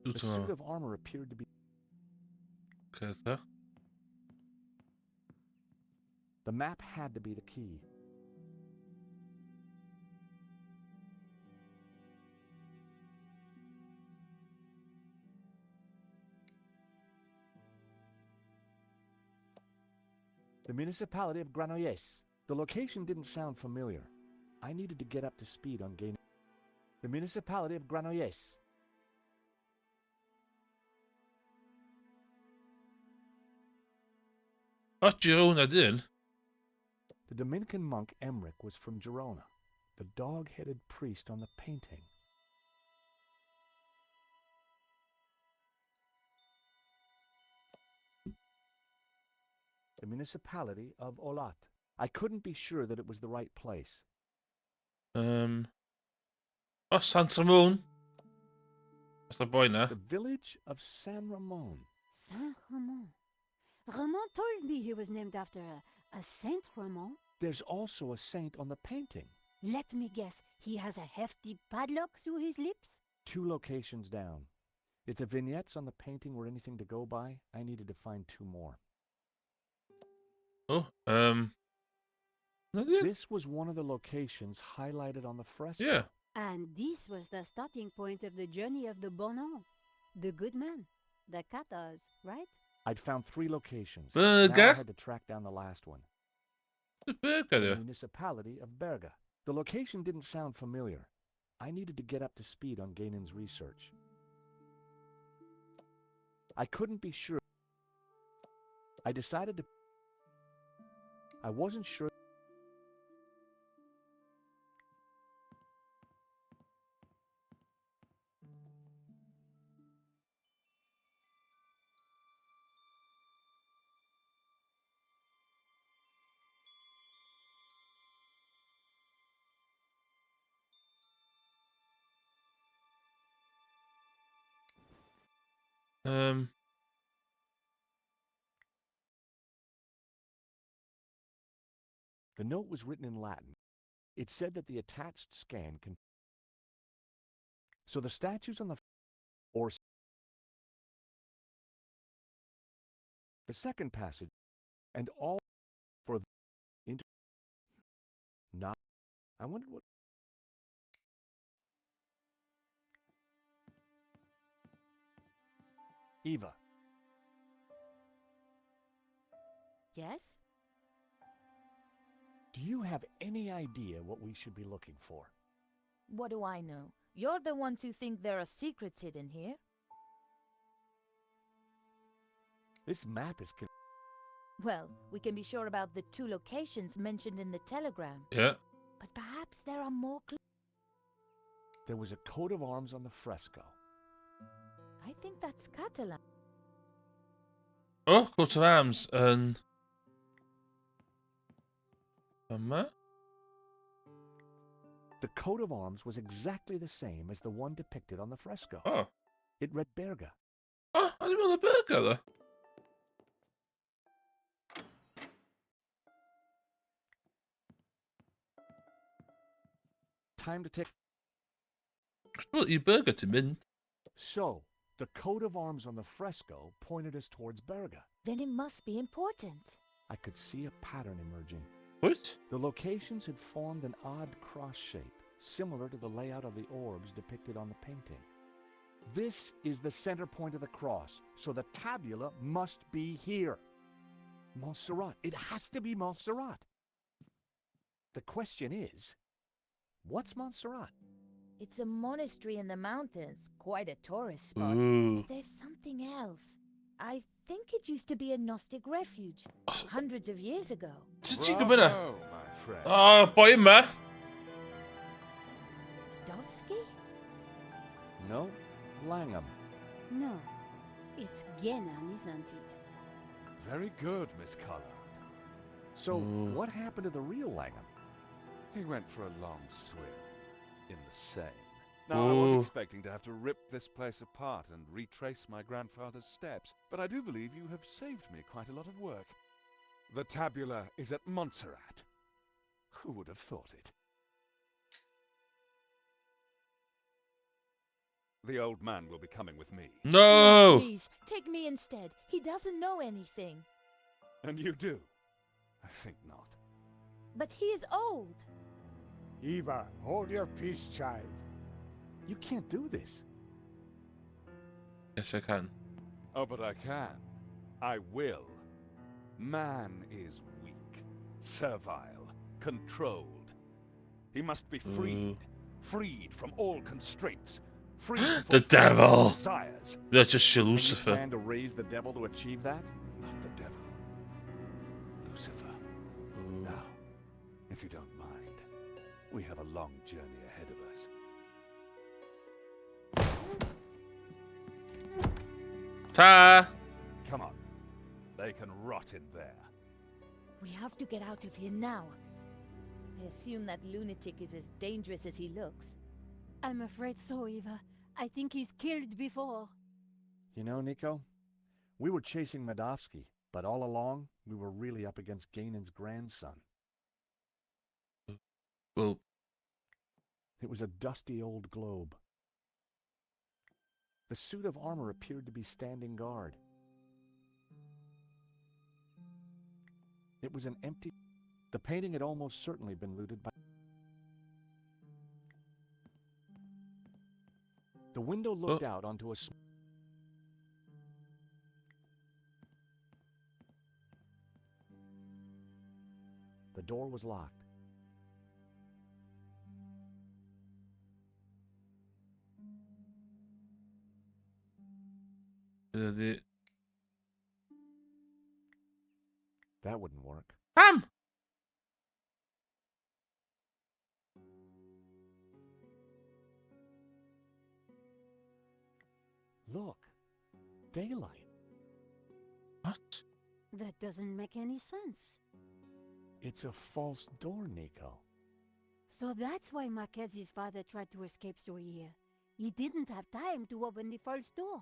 The suit of armor appeared to be... The map had to be the key. The municipality of Granollers. The location didn't sound familiar. I needed to get up to speed on gaining... The municipality of Granollers. What Girona did? The Dominican monk Emmerich was from Girona, the dog-headed priest on the painting. The municipality of Olat. I couldn't be sure that it was the right place. Santa Moon. That's the boy now. The village of San Ramon. Saint Ramon. Ramon told me he was named after a Saint Ramon. There's also a saint on the painting. Let me guess, he has a hefty padlock to his lips? 2 locations down. If the vignettes on the painting were anything to go by, I needed to find 2 more. Oh, yeah. This was one of the locations highlighted on the fresco. Yeah. And this was the starting point of the journey of the Bonan, the good man, the Cathars, right? I'd found 3 locations. Berga? Now I had to track down the last one. The burger The there. municipality of Berga. The location didn't sound familiar. I needed to get up to speed on Gainon's research. I couldn't be sure. I decided to... I wasn't sure... The note was written in Latin. It said that the attached scan can... So the statues on the... or... The second passage, and all for the... Not... I wondered what... Eva, Yes? do you have any idea what we should be looking for? What do I know? You're the ones who think there are secrets hidden here. This map is... Well, we can be sure about the 2 locations mentioned in the telegram. Yeah. But perhaps there are more clues. There was a coat of arms on the fresco. I think that's Catalan. Oh, coat of arms and... That? The coat of arms was exactly the same as the one depicted on the fresco. Oh. It read Berga. Oh, I didn't know the burger there. Time to take... Well, your burger to mint. So, the coat of arms on the fresco pointed us towards Berga. Then it must be important. I could see a pattern emerging. What? The locations had formed an odd cross shape, similar to the layout of the orbs depicted on the painting. This is the center point of the cross, so the tabula must be here. Montserrat. It has to be Montserrat. The question is, what's Montserrat? It's a monastery in the mountains, quite a tourist spot. Ooh. But there's something else. I think it used to be a Gnostic refuge, hundreds of years ago. Bravo, my friend. Oh, boy, ma. Dovsky? No, Langham. No, it's Genan, isn't it? Very good, Miss Collard. So, Ooh. what happened to the real Langham? He went for a long swim in the Seine. Now, I was Ooh. expecting to have to rip this place apart and retrace my grandfather's steps, but I do believe you have saved me quite a lot of work. The tabula is at Montserrat. Who would have thought it? The old man will be coming with me. No. Please, take me instead. He doesn't know anything. And you do? I think not. But he is old. Eva, hold your peace, child. You can't do this. Yes, I can. Oh, but I can. I will. Man is weak, servile, controlled. He must be freed. Freed from all constraints. Freed to The fulfill his devil. desires. That's just And you Lucifer. plan to raise the devil to achieve that? Not the devil. Lucifer. Now, if you don't mind, we have a long journey ahead of us. Ta. Come on. They can rot in there. We have to get out of here now. I assume that lunatic is as dangerous as he looks. I'm afraid so, Eva. I think he's killed before. You know, Nico, we were chasing Medovsky, but all along, we were really up against Gainon's grandson. Well, It was a dusty old globe. The suit of armor appeared to be standing guard. It was an empty... The painting had almost certainly been looted by... The window looked out onto a... The door was locked. That wouldn't work. Bam! Look. Daylight. What? That doesn't make any sense. It's a false door, Nico. So that's why Marquez's father tried to escape through here. He didn't have time to open the false door.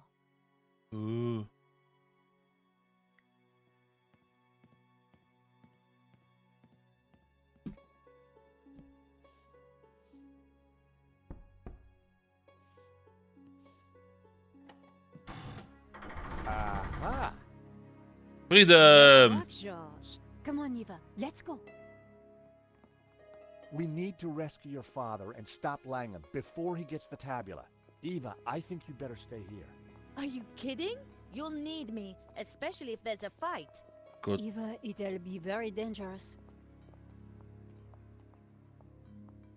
Ooh. Aha! Freedom! Fuck, George. Come on, Eva. Let's go. We need to rescue your father and stop Langham before he gets the tabula. Eva, I think you better stay here. Are you kidding? You'll need me, especially if there's a fight. Good. Eva, it'll be very dangerous.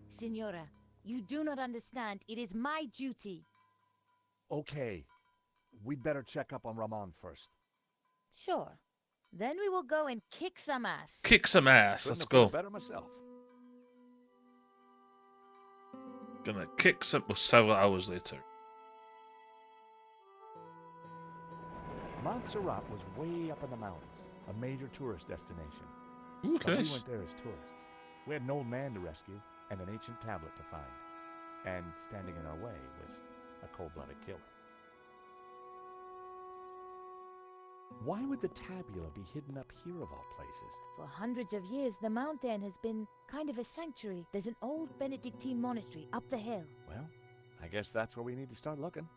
Signora, you do not understand. It is my duty. Okay. We'd better check up on Ramon first. Sure. Then we will go and kick some ass. Kick some ass. Couldn't Let's have put it go. better myself. Gonna kick some several hours later. Montserrat was way up in the mountains, a major tourist destination. Ooh, But we nice. went there as tourists. We had an old man to rescue and an ancient tablet to find. And standing in our way was a cold-blooded killer. Why would the tabula be hidden up here of all places? For hundreds of years, the mountain has been kind of a sanctuary. There's an old Benedictine monastery up the hill. Well, I guess that's where we need to start looking.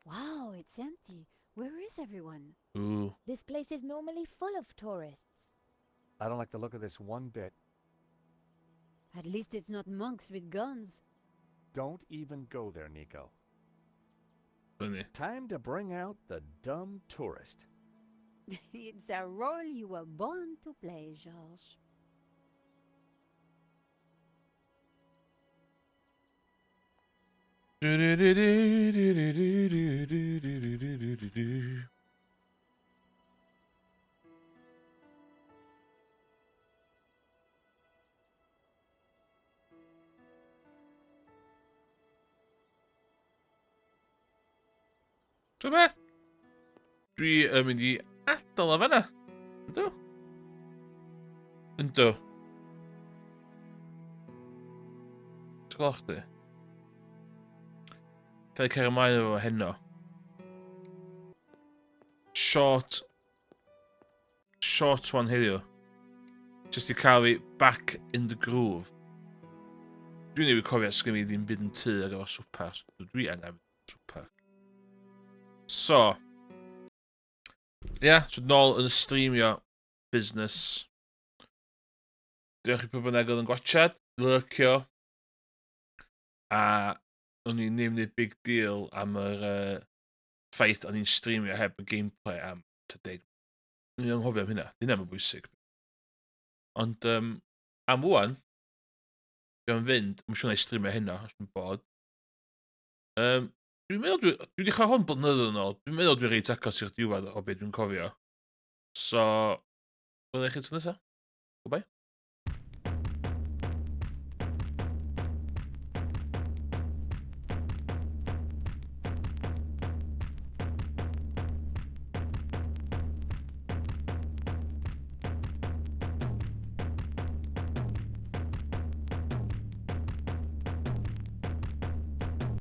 Wow, it's empty. Where is everyone? Ooh. This place is normally full of tourists. I don't like the look of this one bit. At least it's not monks with guns. Don't even go there, Nico. Funny. Time to bring out the dumb tourist. It's a role you were born to play, Georges. So be? Dwi yn mynd i adael o fanna. Yndw? Yndw. Ti'n gweld chdi? Da i cael ymlaen efo heno. Short one heddiw. Just i cael fi back in the groove. Dwi'n ei cofio sgyn fi ddim byd yn tu ar efo swper. Dwi angen swper. So. So nôl yn y streamio busnes. Diolch i pwy bynnag oedd yn gwachad, lurcio. A o'n i'n neud big deal am yr ffaith o'n i'n streamio heb y gameplay am 10. O'n i'n anghofio am hynna, hynna mae'n bwysig. Ond am wwan, dwi'n fynd, mae'n siŵr na i streamio hynna, os dwi'n bod. Dwi'n meddwl, dwi wedi cael hwn blynyddoedd yn ôl. Dwi'n meddwl dwi'n reit agos i'r diwedd o beth dwi'n cofio. So, byddai chi tyn nesaf? Goodbye.